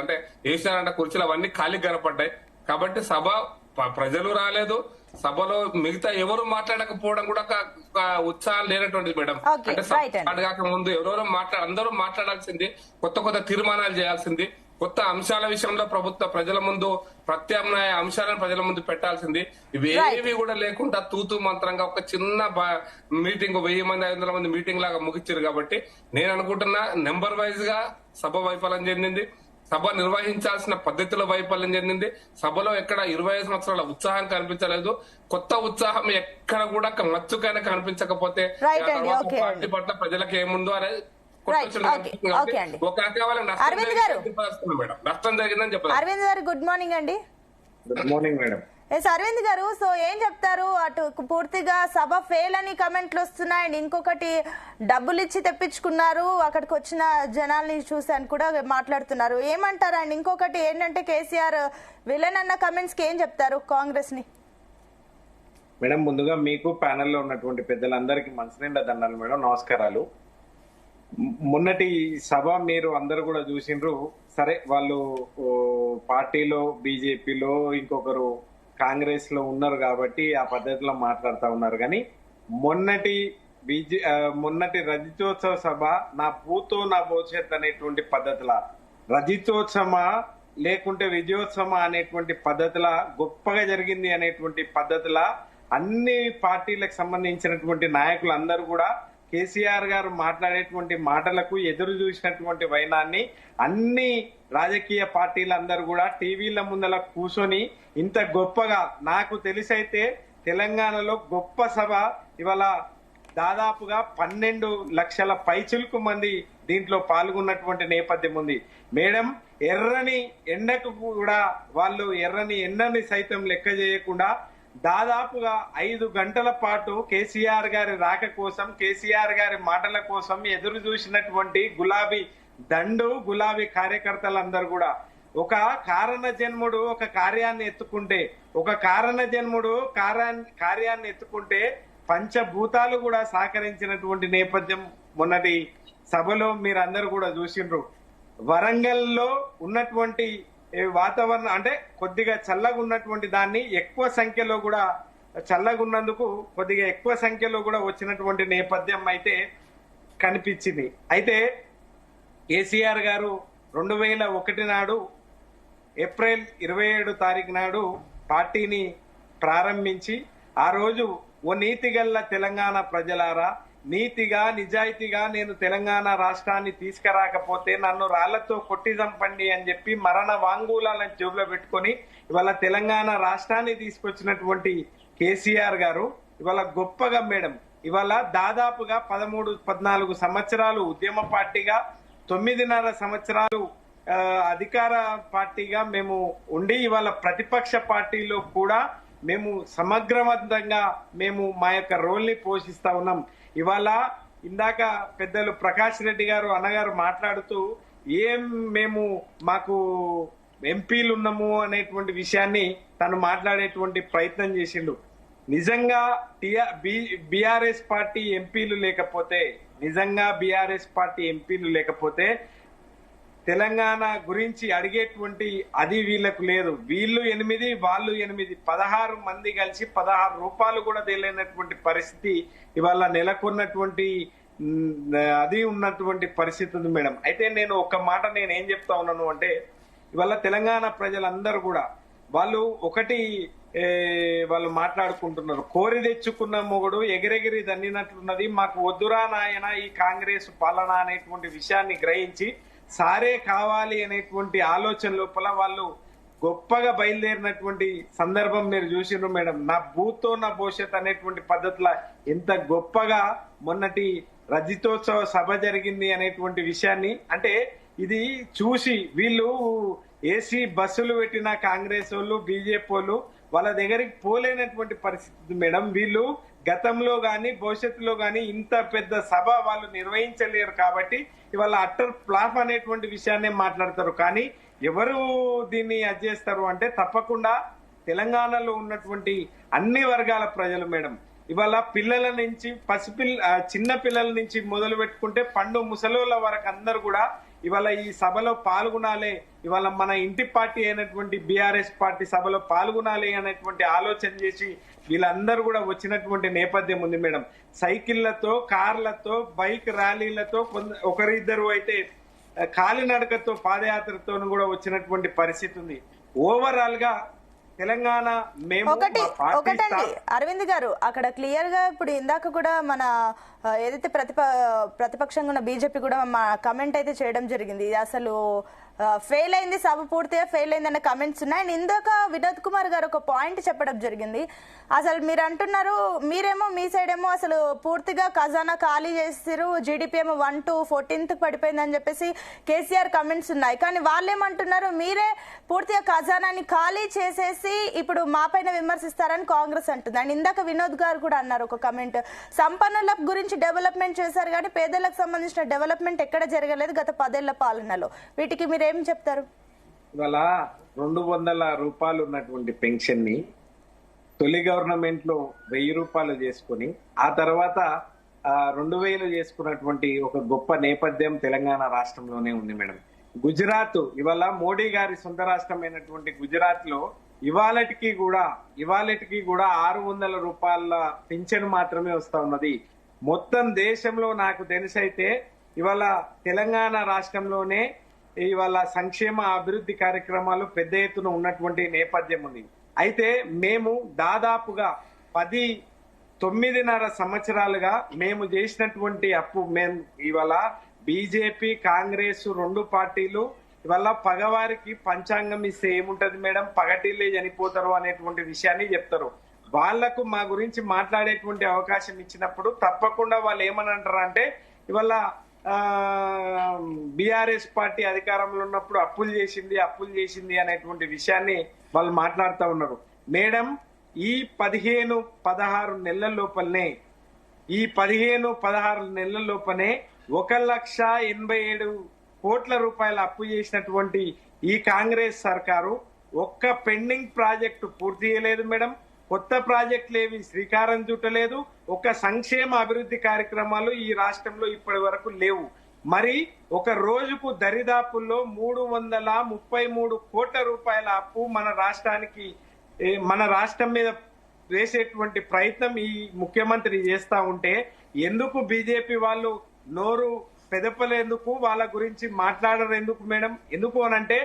అంటే వేసినారంట కుర్చీలు, అవన్నీ ఖాళీ కనపడ్డాయి. కాబట్టి సభ ప్రజలు రాలేదు, సభలో మిగతా ఎవరు మాట్లాడకపోవడం కూడా ఒక ఉత్సాహం లేనటువంటిది మేడం. అంటే కాక ముందు ఎవరెవరో అందరూ మాట్లాడాల్సింది, కొత్త తీర్మానాలు చేయాల్సింది, కొత్త అంశాల విషయంలో ప్రజల ముందు ప్రత్యామ్నాయ అంశాలను ప్రజల ముందు పెట్టాల్సింది. ఇవేవి కూడా లేకుండా తూతూ మంత్రంగా ఒక చిన్న మీటింగ్ 1000 మంది 500 మంది మీటింగ్ లాగా ముగిచ్చారు. కాబట్టి నేను అనుకుంటున్నా నెంబర్ వైజ్ గా సభ వైఫల్యం చెందింది, సభ నిర్వహించాల్సిన పద్ధతిలో వైఫల్యం చెందింది. సభలో ఎక్కడ 25 సంవత్సరాల ఉత్సాహం కనిపించలేదు. కొత్త ఉత్సాహం ఎక్కడ కూడా మచ్చుకైనా కనిపించకపోతే పార్టీ పట్ల ప్రజలకు ఏముందో అనేది నష్టం జరిగిందని చెప్పారు. అరవింద్ గారు గుడ్ మార్నింగ్ అండి. Good morning madam. Yes Aravind garu, so ఏం చెప్తారు? అటు పూర్తిగా సభ ఫెయిల్ అని కమెంట్లు వస్తున్నాయి, అండ్ ఇంకొకటి డబ్బులు ఇచ్చి తెప్పించుకున్నారు, అక్కడికి వచ్చిన జనాల్ని చూసి అని కూడా మాట్లాడుతున్నారు. ఏమంటారు? అండ్ ఇంకొకటి ఏంటంటే కేసీఆర్ విలన్ అన్న కమెంట్స్ కి ఏం చెప్తారు కాంగ్రెస్ ని? మేడం ముందుగా మీకు ప్యానెల్లో ఉన్నటువంటి పెద్దలందరికీ మనసు నిండా దండాలు మేడం, నమస్కారాలు. మొన్నటి సభ మీరు అందరు కూడా చూసిండ్రు. సరే వాళ్ళు పార్టీలో బీజేపీలో ఇంకొకరు కాంగ్రెస్ లో ఉన్నారు కాబట్టి ఆ పద్ధతిలో మాట్లాడుతూ ఉన్నారు. కానీ మొన్నటి రజతోత్సవ సభ నా పూతో నా భవిష్యత్ అనేటువంటి పద్ధతిలా, రజతోత్సవ లేకుంటే విజయోత్సవ అనేటువంటి పద్ధతిల గొప్పగా జరిగింది అనేటువంటి పద్ధతిల అన్ని పార్టీలకు సంబంధించినటువంటి నాయకులు అందరూ కూడా కేసీఆర్ గారు మాట్లాడేటువంటి మాటలకు ఎదురు చూసినటువంటి వైనాన్ని అన్ని రాజకీయ పార్టీలందరూ కూడా టీవీల ముందల కూర్చొని ఇంత గొప్పగా, నాకు తెలిసైతే తెలంగాణలో గొప్ప సభ ఇవాళ దాదాపుగా 12 లక్షల పైచిలుకు మంది దీంట్లో పాల్గొన్నటువంటి నేపథ్యం ఉంది మేడం. ఎర్రని ఎండకు కూడా వాళ్ళు ఎర్రని ఎండని సైతం లెక్క చేయకుండా దాదాపుగా 5 గంటల పాటు కేసీఆర్ గారి రాక కోసం, కేసీఆర్ గారి మాటల కోసం ఎదురు చూసినటువంటి గులాబీ దండు, గులాబీ కార్యకర్తలందరూ కూడా ఒక కారణ జన్ముడు ఒక కార్యాన్ని ఎత్తుకుంటే, కార్యాన్ని ఎత్తుకుంటే పంచభూతాలు కూడా సహకరించినటువంటి నేపథ్యం మొన్నటి సభలో మీరందరూ కూడా చూసిండ్రు. వరంగల్లో ఉన్నటువంటి వాతావరణం అంటే కొద్దిగా చల్లగా ఉన్నటువంటి దాన్ని ఎక్కువ సంఖ్యలో కూడా చల్లగా ఉన్నందుకు కొద్దిగా ఎక్కువ సంఖ్యలో కూడా వచ్చినటువంటి నేపథ్యం అయితే కనిపించింది. అయితే కేసీఆర్ గారు 2001 నాడు ఏప్రిల్ 27 తారీఖు నాడు పార్టీని ప్రారంభించి ఆ రోజు ఓ నీతిగల్ల తెలంగాణ ప్రజలారా, నీతిగా నిజాయితీగా నేను తెలంగాణ రాష్ట్రాన్ని తీసుకురాకపోతే నన్ను రాళ్లతో కొట్టి చంపండి అని చెప్పి మరణ వాంగ్మూలాలను జేబులో పెట్టుకొని ఇవాళ తెలంగాణ రాష్ట్రాన్ని తీసుకొచ్చినటువంటి కేసీఆర్ గారు ఇవాళ గొప్పగా మేడం ఇవాళ దాదాపుగా 13-14 సంవత్సరాలు ఉద్యమ పార్టీగా, 9.5 సంవత్సరాలు అధికార పార్టీగా మేము ఉండి ఇవాళ ప్రతిపక్ష పార్టీలో కూడా మేము సమగ్రవంతంగా మేము మా యొక్క రోల్ ని పోషిస్తా ఉన్నాం. ఇవాళ ఇందాక పెద్దలు ప్రకాష్ రెడ్డి గారు అన్నగారు మాట్లాడుతూ మాకు ఎంపీలు ఉన్నాము అనేటువంటి విషయాన్ని తను మాట్లాడేటువంటి ప్రయత్నం చేసిండు. నిజంగా బీఆర్ఎస్ పార్టీ ఎంపీలు లేకపోతే తెలంగాణ గురించి అడిగేటువంటి అది వీళ్ళకు లేదు. వీళ్ళు 8 వాళ్ళు 8 16 మంది కలిసి 16 రూపాయలు కూడా తెలియనటువంటి పరిస్థితి ఇవాళ నెలకొన్నటువంటి అది ఉన్నటువంటి పరిస్థితి ఉంది మేడం. అయితే నేను ఒక మాట నేను ఏం చెప్తా ఉన్నాను అంటే ఇవాళ తెలంగాణ ప్రజలందరూ కూడా వాళ్ళు ఒకటి వాళ్ళు మాట్లాడుకుంటున్నారు. కోరి తెచ్చుకున్న మొగుడు ఎగిరెగిరి దన్నినట్లున్నది, మాకు వద్దురా నాయన ఈ కాంగ్రెస్ పాలన అనేటువంటి విషయాన్ని గ్రహించి సారే కావాలి అనేటువంటి ఆలోచన లోపల వాళ్ళు గొప్పగా బయలుదేరినటువంటి సందర్భం మీరు చూసిర్రు మేడం. నా భూతో నా భవిష్యత్ అనేటువంటి పద్ధతిలో ఎంత గొప్పగా మొన్నటి రజతోత్సవ సభ జరిగింది అనేటువంటి విషయాన్ని అంటే ఇది చూసి వీళ్ళు ఏసీ బస్సులు పెట్టిన కాంగ్రెస్ వాళ్ళు బీజేపీ వాళ్ళు వాళ్ళ దగ్గరికి పోలేనటువంటి పరిస్థితి మేడం. వీళ్ళు గతంలో గాని భవిష్యత్తులో గాని ఇంత పెద్ద సభ వాళ్ళు నిర్వహించలేరు కాబట్టి ఇవాళ అట్టర్ ఫ్లాప్ అనేటువంటి విషయాన్ని మాట్లాడతారు. కానీ ఎవరు దీన్ని చేస్తారు అంటే తప్పకుండా తెలంగాణలో ఉన్నటువంటి అన్ని వర్గాల ప్రజలు మేడం. ఇవాళ పిల్లల నుంచి చిన్న పిల్లల నుంచి మొదలు పెట్టుకుంటే పండు ముసలోళ్ళ వరకు అందరు కూడా ఇవాళ ఈ సభలో పాల్గొనాలి, ఇవాళ మన ఇంటి పార్టీ అయినటువంటి బీఆర్ఎస్ పార్టీ సభలో పాల్గొనాలి అనేటువంటి ఆలోచన చేసి వీళ్ళందరూ కూడా వచ్చినటువంటి నేపథ్యం ఉంది మేడం. సైకిళ్లతో, కార్లతో, బైక్ ర్యాలీలతో, ఒకరిద్దరు అయితే కాలినడకతో, పాదయాత్రతో కూడా వచ్చినటువంటి పరిస్థితి ఉంది. ఓవరాల్ గా తెలంగాణ మేము ఒకటండి అరవింద్ గారు, అక్కడ క్లియర్ గా ఇప్పుడు ఇందాక కూడా మన ఏదైతే ప్రతిపక్షంగా ఉన్న బీజేపీ కూడా మా కమెంట్ అయితే చేయడం జరిగింది. అసలు ఫెయిల్ అయింది, సభ పూర్తిగా ఫెయిల్ అయింది అన్న కమెంట్స్ ఉన్నాయి. అండ్ ఇందాక వినోద్ కుమార్ గారు ఒక పాయింట్ చెప్పడం జరిగింది. అసలు మీరు అంటున్నారు, మీరేమో మీ సైడ్ ఏమో అసలు పూర్తిగా ఖజానా ఖాళీ చేస్తారు, జీడిపి ఏమో 1 to 14th పడిపోయిందని చెప్పేసి కేసీఆర్ కమెంట్స్ ఉన్నాయి. కానీ వాళ్ళేమంటున్నారు, మీరే పూర్తిగా ఖజానాని ఖాళీ చేసేసి ఇప్పుడు మా పైన విమర్శిస్తారని కాంగ్రెస్ అంటుంది. అండ్ ఇందాక వినోద్ గారు కూడా అన్నారు ఒక కమెంట్, సంపన్నుల గురించి డెవలప్మెంట్ చేశారు కానీ పేదలకు సంబంధించిన డెవలప్మెంట్ ఎక్కడ జరగలేదు గత 10 ఏళ్ల పాలనలో. వీటికి మీరేం చెప్తారు? ఇవాళ 200 రూపాయలు ఉన్నటువంటి పెన్షన్ ని తొలి గవర్నమెంట్ లో 1000 రూపాయలు చేసుకుని ఆ తర్వాత 2000 చేసుకున్నటువంటి ఒక గొప్ప నేపథ్యం తెలంగాణ రాష్ట్రంలోనే ఉంది మేడం. గుజరాత్ ఇవాళ మోడీ గారి సొంత రాష్ట్రమైనటువంటి గుజరాత్ లో ఇవాళటికి కూడా 600 రూపాయల పింఛన్ మాత్రమే వస్తా ఉన్నది. మొత్తం దేశంలో నాకు తెలిసైతే ఇవాళ తెలంగాణ రాష్ట్రంలోనే ఇవాళ సంక్షేమ అభివృద్ధి కార్యక్రమాలు పెద్ద ఎత్తున ఉన్నటువంటి నేపథ్యం ఉంది. అయితే మేము దాదాపుగా 9.5 సంవత్సరాలుగా మేము చేసినటువంటి అప్పు మేము ఇవాళ బీజేపీ కాంగ్రెస్ 2 పార్టీలు ఇవాళ పగవారికి పంచాంగం ఇస్తే ఏముంటది మేడం, పగటిల్లే చనిపోతారు అనేటువంటి విషయాన్ని చెప్తారు. వాళ్లకు మా గురించి మాట్లాడేటువంటి అవకాశం ఇచ్చినప్పుడు తప్పకుండా వాళ్ళు ఏమని అంటారు అంటే ఇవాళ బీఆర్ఎస్ పార్టీ అధికారంలో ఉన్నప్పుడు అప్పులు చేసింది అనేటువంటి విషయాన్ని వాళ్ళు మాట్లాడుతూ ఉన్నారు. మేడం ఈ 15-16 నెలల లోపలనే 1,87,00,000 కోట్ల రూపాయల అప్పు చేసినటువంటి ఈ కాంగ్రెస్ సర్కారు ఒక్క పెండింగ్ ప్రాజెక్టు పూర్తి చేయలేదు మేడం. కొత్త ప్రాజెక్టులు ఏవి శ్రీకారం చుట్టలేదు. ఒక సంక్షేమ అభివృద్ధి కార్యక్రమాలు ఈ రాష్ట్రంలో ఇప్పటి వరకు లేవు. మరి ఒక రోజుకు దరిదాపుల్లో 333 కోట్ల రూపాయల అప్పు మన రాష్ట్రం మీద వేసేటువంటి ప్రయత్నం ఈ ముఖ్యమంత్రి చేస్తా ఉంటే ఎందుకు బీజేపీ వాళ్ళు నోరు పెదపలేందుకు, వాళ్ళ గురించి మాట్లాడరు ఎందుకు మేడం? ఎందుకు అనంటే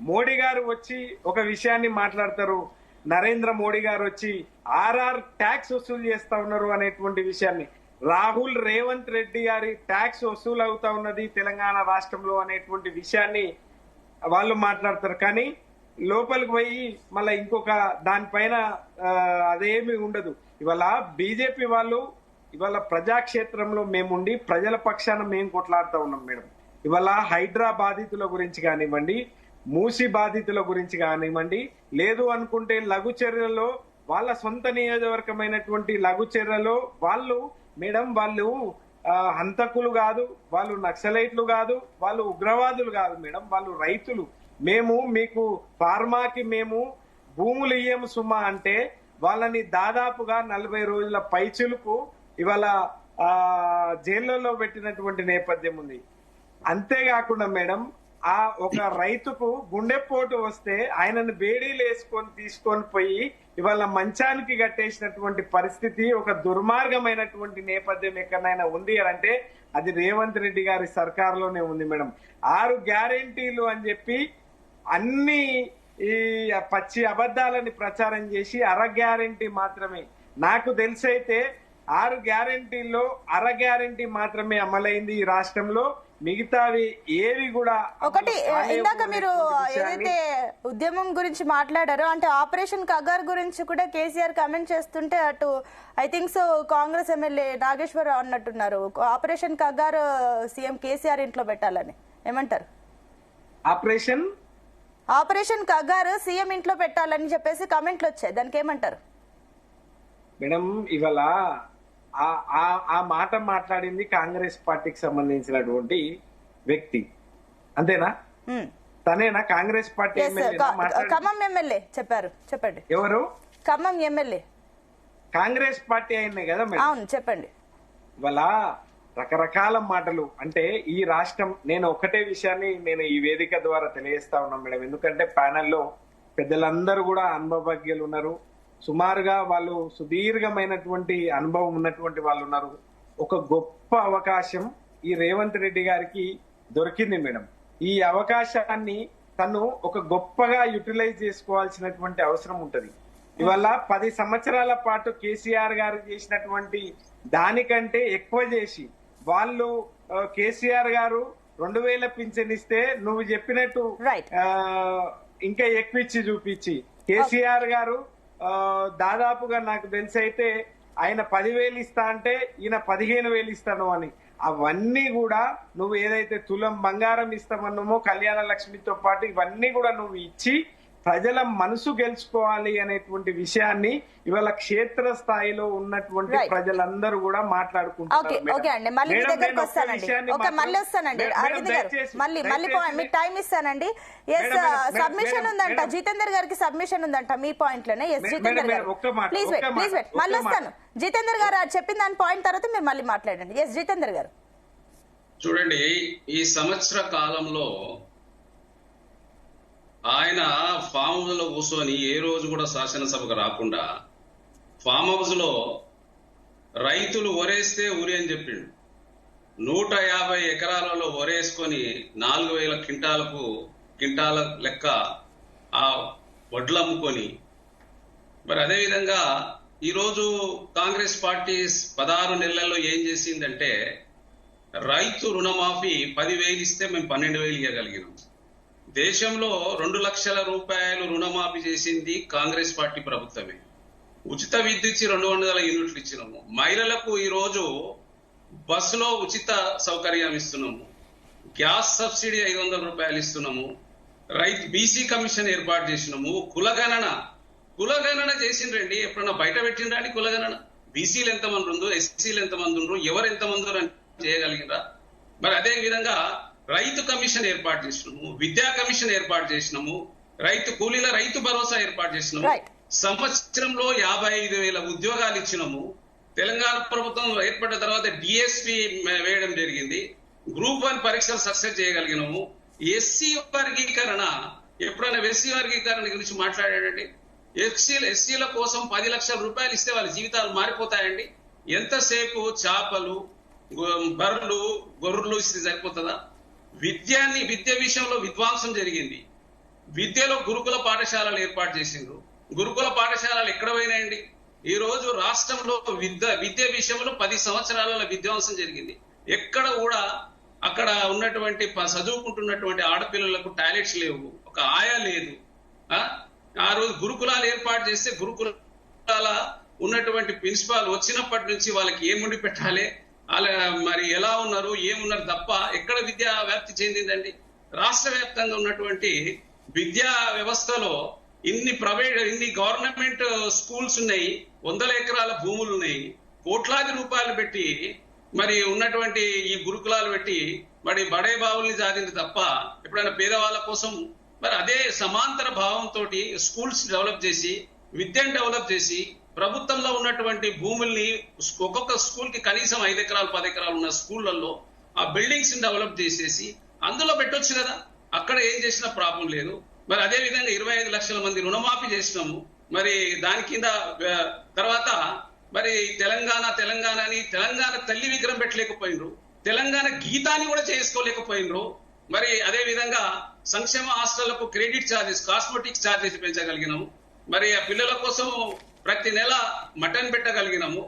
మోడీ గారు వచ్చి ఒక విషయాన్ని మాట్లాడతారు, నరేంద్ర మోడీ గారు వచ్చి ఆర్ఆర్ ట్యాక్స్ వసూలు చేస్తా ఉన్నారు అనేటువంటి విషయాన్ని, రాహుల్ రేవంత్ రెడ్డి గారి ట్యాక్స్ వసూలు అవుతా ఉన్నది తెలంగాణ రాష్ట్రంలో అనేటువంటి విషయాన్ని వాళ్ళు మాట్లాడతారు. కానీ లోపలికి పోయి మళ్ళీ ఇంకొక దానిపైన అదేమి ఉండదు. ఇవాళ బీజేపీ వాళ్ళు ఇవాళ ప్రజాక్షేత్రంలో మేముండి ప్రజల పక్షాన మేము కొట్లాడుతూ ఉన్నాం మేడం. ఇవాళ హైడ్రా బాధితుల గురించి కానివ్వండి, మూసి బాధితుల గురించి కానివ్వండి, లేదు అనుకుంటే లఘుచర్యలో వాళ్ళ సొంత నియోజకవర్గమైనటువంటి లఘుచర్యలో వాళ్ళు మేడం వాళ్ళు హంతకులు కాదు, వాళ్ళు నక్సలైట్లు కాదు, వాళ్ళు ఉగ్రవాదులు కాదు మేడం, వాళ్ళు రైతులు. మేము మీకు ఫార్మాకి మేము భూములు ఇయ్యము సుమా అంటే వాళ్ళని దాదాపుగా 40 రోజుల పైచులకు ఇవాళ జైళ్లలో పెట్టినటువంటి నేపథ్యం ఉంది. అంతేకాకుండా మేడం ఆ ఒక రైతుకు గుండెపోటు వస్తే ఆయనను బేడీలు వేసుకొని తీసుకొని పోయి ఇవాళ మంచానికి కట్టేసినటువంటి పరిస్థితి, ఒక దుర్మార్గమైనటువంటి నేపథ్యం ఎక్కడైనా ఉంది అంటే అది రేవంత్ రెడ్డి గారి సర్కారులోనే ఉంది మేడం. 6 గ్యారెంటీలు అని చెప్పి అన్ని ఈ పచ్చి అబద్ధాలని ప్రచారం చేసి అర గ్యారెంటీ మాత్రమే, నాకు తెలిసైతే 6 గ్యారెంటీల్లో అర గ్యారెంటీ మాత్రమే అమలైంది ఈ రాష్ట్రంలో. మిగతావి ఏవి కూడా ఒకటి ఇందాక మీరు ఏదైతే ఉద్యమం గురించి మాట్లాడారో అంటే ఆపరేషన్ కగార్ గురించి కూడా కేసీఆర్ కమెంట్ చేస్తుంటే అటు I think so Congress MLA Nageswara Rao అన్నట్టున్నారు ఆపరేషన్ కగార్ సీఎం కేసీఆర్ ఇంట్లో పెట్టాలని, ఏమంటారు? ఆపరేషన్ కగార్ సీఎం ఇంట్లో పెట్టాలని చెప్పేసి కమెంట్లు వచ్చాయి, దానికి ఏమంటారు మేడం? ఇవాళ ఆ మాట మాట్లాడింది కాంగ్రెస్ పార్టీకి సంబంధించినటువంటి వ్యక్తి, అంతేనా? తనేనా కాంగ్రెస్ పార్టీ ఖమ్మం ఎమ్మెల్యే చెప్పారు, చెప్పండి. ఎవరు? ఖమ్మం ఎమ్మెల్యే కాంగ్రెస్ పార్టీ అయినాయి కదా మేడం. అవును, చెప్పండి. ఇవాళ రకరకాల మాటలు అంటే ఈ రాష్ట్రం, నేను ఒకటే విషయాన్ని నేను ఈ వేదిక ద్వారా తెలియజేస్తా ఉన్నాను మేడం. ఎందుకంటే ప్యానెల్లో పెద్దలందరూ కూడా అనుభవజ్ఞులు ఉన్నారు, సుమారుగా వాళ్ళు సుదీర్ఘమైనటువంటి అనుభవం ఉన్నటువంటి వాళ్ళు ఉన్నారు. ఒక గొప్ప అవకాశం ఈ రేవంత్ రెడ్డి గారికి దొరికింది మేడం. ఈ అవకాశాన్ని తను ఒక గొప్పగా యూటిలైజ్ చేసుకోవాల్సినటువంటి అవసరం ఉంటది. ఇవాళ 10 సంవత్సరాల పాటు కేసీఆర్ గారు చేసినటువంటి దానికంటే ఎక్కువ చేసి వాళ్ళు కేసీఆర్ గారు 2000 పింఛన్ ఇస్తే నువ్వు చెప్పినట్టు ఇంకా ఎక్కువ ఇచ్చి చూపించి కేసీఆర్ గారు దాదాపుగా నాకు తెలిసి అయితే ఆయన 10,000 ఇస్తా అంటే ఈయన 15,000 ఇస్తాను అని, అవన్నీ కూడా నువ్వు ఏదైతే తులం బంగారం ఇస్తామన్నామో కళ్యాణ లక్ష్మితో పాటు ఇవన్నీ కూడా నువ్వు ఇచ్చి ప్రజల మనసు గెలుచుకోవాలి అనేటువంటి విషయాన్ని ఇవాళ క్షేత్ర స్థాయిలో ఉన్నటువంటి ప్రజలందరూ కూడా మాట్లాడుకుంటారు. సబ్మిషన్ ఉందంట, జితేందర్ గారికి సబ్మిషన్ ఉందంట మీ పాయింట్ లోనే. జితేందర్ గారు ప్లీజ్ వెయిట్, మళ్ళీ వస్తాను. జితేందర్ గారు చెప్పిన దాని పాయింట్ తర్వాత మీరు మళ్ళీ మాట్లాడండి. ఎస్ జితేందర్ గారు. చూడండి, ఈ సంవత్సర కాలంలో ఆయన ఫామ్ హౌస్ లో కూర్చొని ఏ రోజు కూడా శాసనసభకు రాకుండా ఫామ్ హౌస్ లో రైతులు ఒరేస్తే ఊరి అని చెప్పిండు. 150 ఎకరాలలో ఒరేసుకొని 4,000 క్వింటాల లెక్క ఆ వడ్లు అమ్ముకొని, మరి అదేవిధంగా ఈరోజు కాంగ్రెస్ పార్టీ 16 నెలల్లో ఏం చేసిందంటే రైతు రుణమాఫీ 10,000 ఇస్తే మేము 12,000 ఇవ్వగలిగినాం. దేశంలో 2 లక్షల రూపాయలు రుణమాఫీ చేసింది కాంగ్రెస్ పార్టీ ప్రభుత్వమే. ఉచిత విద్యుత్ 200 యూనిట్లు ఇచ్చినాము. మహిళలకు ఈ రోజు బస్సులో ఉచిత సౌకర్యం ఇస్తున్నాము. గ్యాస్ సబ్సిడీ 500 రూపాయలు ఇస్తున్నాము. రైతు బీసీ కమిషన్ ఏర్పాటు చేసినాము. కులగణన చేసిండ్రండి. ఎప్పుడన్నా బయట పెట్టిండ్రండి కులగణన? బీసీలు ఎంతమంది ఉందో, ఎస్సీలు ఎంతమంది ఉండ్రు, ఎవరు ఎంతమంది చేయగలిగినరా? మరి అదే విధంగా రైతు కమిషన్ ఏర్పాటు చేసినాము, విద్యా కమిషన్ ఏర్పాటు చేసినాము, రైతు కూలీల రైతు భరోసా ఏర్పాటు చేసినాము. సంవత్సరంలో 55,000 ఉద్యోగాలు ఇచ్చినాము. తెలంగాణ ప్రభుత్వం ఏర్పడిన తర్వాత డిఎస్పీ వేయడం జరిగింది. గ్రూప్ 1 పరీక్షలు సక్సెస్ చేయగలిగినాము. ఎస్సీ వర్గీకరణ, ఎప్పుడైనా ఎస్సీ వర్గీకరణ గురించి మాట్లాడాడండి? ఎస్సీల కోసం 10 లక్షల రూపాయలు ఇస్తే వాళ్ళ జీవితాలు మారిపోతాయండి? ఎంతసేపు చేపలు, బర్రెలు, గొర్రెలు ఇస్తే సరిపోతుందా? విద్య విషయంలో విధ్వంసం జరిగింది. విద్యలో గురుకుల పాఠశాలలు ఏర్పాటు చేసిండ్రు. గురుకుల పాఠశాలలు ఎక్కడ పోయినాయండి? ఈ రోజు రాష్ట్రంలో విద్య విషయంలో 10 సంవత్సరాల విధ్వంసం జరిగింది. ఎక్కడ కూడా అక్కడ ఉన్నటువంటి చదువుకుంటున్నటువంటి ఆడపిల్లలకు టాయిలెట్స్ లేవు, ఒక ఆయా లేదు. ఆ రోజు గురుకులాలు ఏర్పాటు చేస్తే గురుకులాల ఉన్నటువంటి ప్రిన్సిపాల్ వచ్చినప్పటి నుంచి వాళ్ళకి ఏముండి పెట్టాలి, అలా మరి ఎలా ఉన్నారు, ఏమున్నారు తప్ప ఎక్కడ విద్యా వ్యాప్తి చెందిందండి? రాష్ట్ర వ్యాప్తంగా ఉన్నటువంటి విద్యా వ్యవస్థలో ఇన్ని గవర్నమెంట్ స్కూల్స్ ఉన్నాయి, 100 ఎకరాల భూములు ఉన్నాయి, కోట్లాది రూపాయలు పెట్టి మరి ఉన్నటువంటి ఈ గురుకులాలు పెట్టి మరి బడే బావుల్ని జారింది తప్ప ఎప్పుడైనా పేదవాళ్ళ కోసం మరి అదే సమాంతర భావంతో స్కూల్స్ డెవలప్ చేసి, విద్యను డెవలప్ చేసి, ప్రభుత్వంలో ఉన్నటువంటి భూముల్ని ఒక్కొక్క స్కూల్ కి కనీసం 5 ఎకరాలు 10 ఎకరాలు ఉన్న స్కూళ్లలో ఆ బిల్డింగ్స్ డెవలప్ చేసేసి అందులో పెట్టొచ్చు కదా. అక్కడ ఏం చేసినా ప్రాబ్లం లేదు. మరి అదే విధంగా 25 లక్షల మంది రుణమాఫీ చేసినాము. మరి దాని కింద తర్వాత మరి తెలంగాణ అని తెలంగాణ తల్లి విగ్రహం పెట్టలేకపోయినరు, తెలంగాణ గీతాన్ని కూడా చేసుకోలేకపోయినరు. మరి అదే విధంగా సంక్షేమ హాస్టళ్లకు క్రెడిట్ ఛార్జెస్, కాస్మెటిక్స్ ఛార్జెస్ పెంచగలిగినాము. మరి ఆ పిల్లల కోసం ప్రతి నెల మటన్ పెట్టగలిగినాము.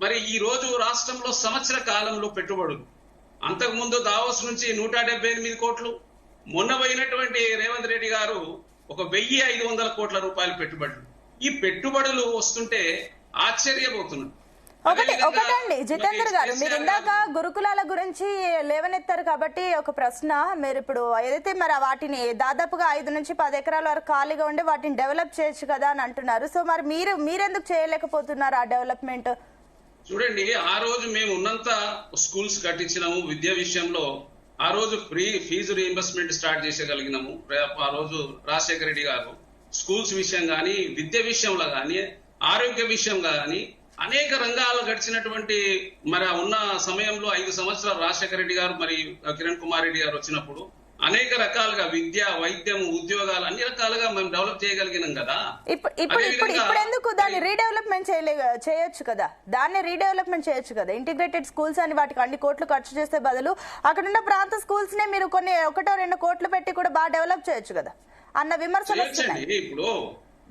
మరి ఈ రోజు రాష్ట్రంలో సంవత్సర కాలంలో పెట్టుబడులు అంతకుముందు దావోస్ నుంచి 178 కోట్లు, మొన్న పోయినటువంటి రేవంత్ రెడ్డి గారు 1500 కోట్ల రూపాయలు పెట్టుబడులు. ఈ పెట్టుబడులు వస్తుంటే ఆశ్చర్యపోతున్నారు. ఒకటండి జితేందర్ గారు, మీరు ఇందాక గురుకులాల గురించి లేవనెత్తారు కాబట్టి ఒక ప్రశ్న. మీరు ఇప్పుడు ఏదైతే మరి వాటిని దాదాపుగా 5 నుంచి 10 ఎకరాల వరకు ఖాళీగా ఉండి వాటిని డెవలప్ చేయొచ్చు కదా అని అంటున్నారు. సో మరి మీరెందుకు చేయలేకపోతున్నారు ఆ డెవలప్మెంట్? చూడండి, ఆ రోజు మేము ఉన్నంత స్కూల్స్ కట్టించినాము. విద్య విషయంలో ఆ రోజు ఫీజు రీఇంబర్స్మెంట్ స్టార్ట్ చేసేయగలిగినాము. ఆ రోజు రాజశేఖర రెడ్డి గారు స్కూల్స్ విషయం గానీ, విద్య విషయంలో గానీ, ఆరోగ్య విషయం గానీ అనేక రంగాలు గడిచినటువంటి మరి ఉన్న సమయంలో 5 సంవత్సరాలు రాజశేఖర రెడ్డి గారు మరి కిరణ్ కుమార్ రెడ్డి గారు వచ్చినప్పుడు అనేక రకాలుగా విద్య, వైద్యం, ఉద్యోగాలు అన్ని రకాలుగా మేము డెవలప్ చేయగలిగినాం కదా. ఇప్పుడు ఎందుకు దాన్ని రీడెవలప్మెంట్ చేయొచ్చు కదా, ఇంటిగ్రేటెడ్ స్కూల్స్ అని వాటికి అన్ని కోట్లు ఖర్చు చేసే బదులు అక్కడ ఉన్న ప్రాంత స్కూల్స్ నే మీరు కొన్ని 1-2 కోట్లు పెట్టి కూడా బాగా డెవలప్ చేయొచ్చు కదా అన్న విమర్శలు వస్తున్నాయి. ఇప్పుడు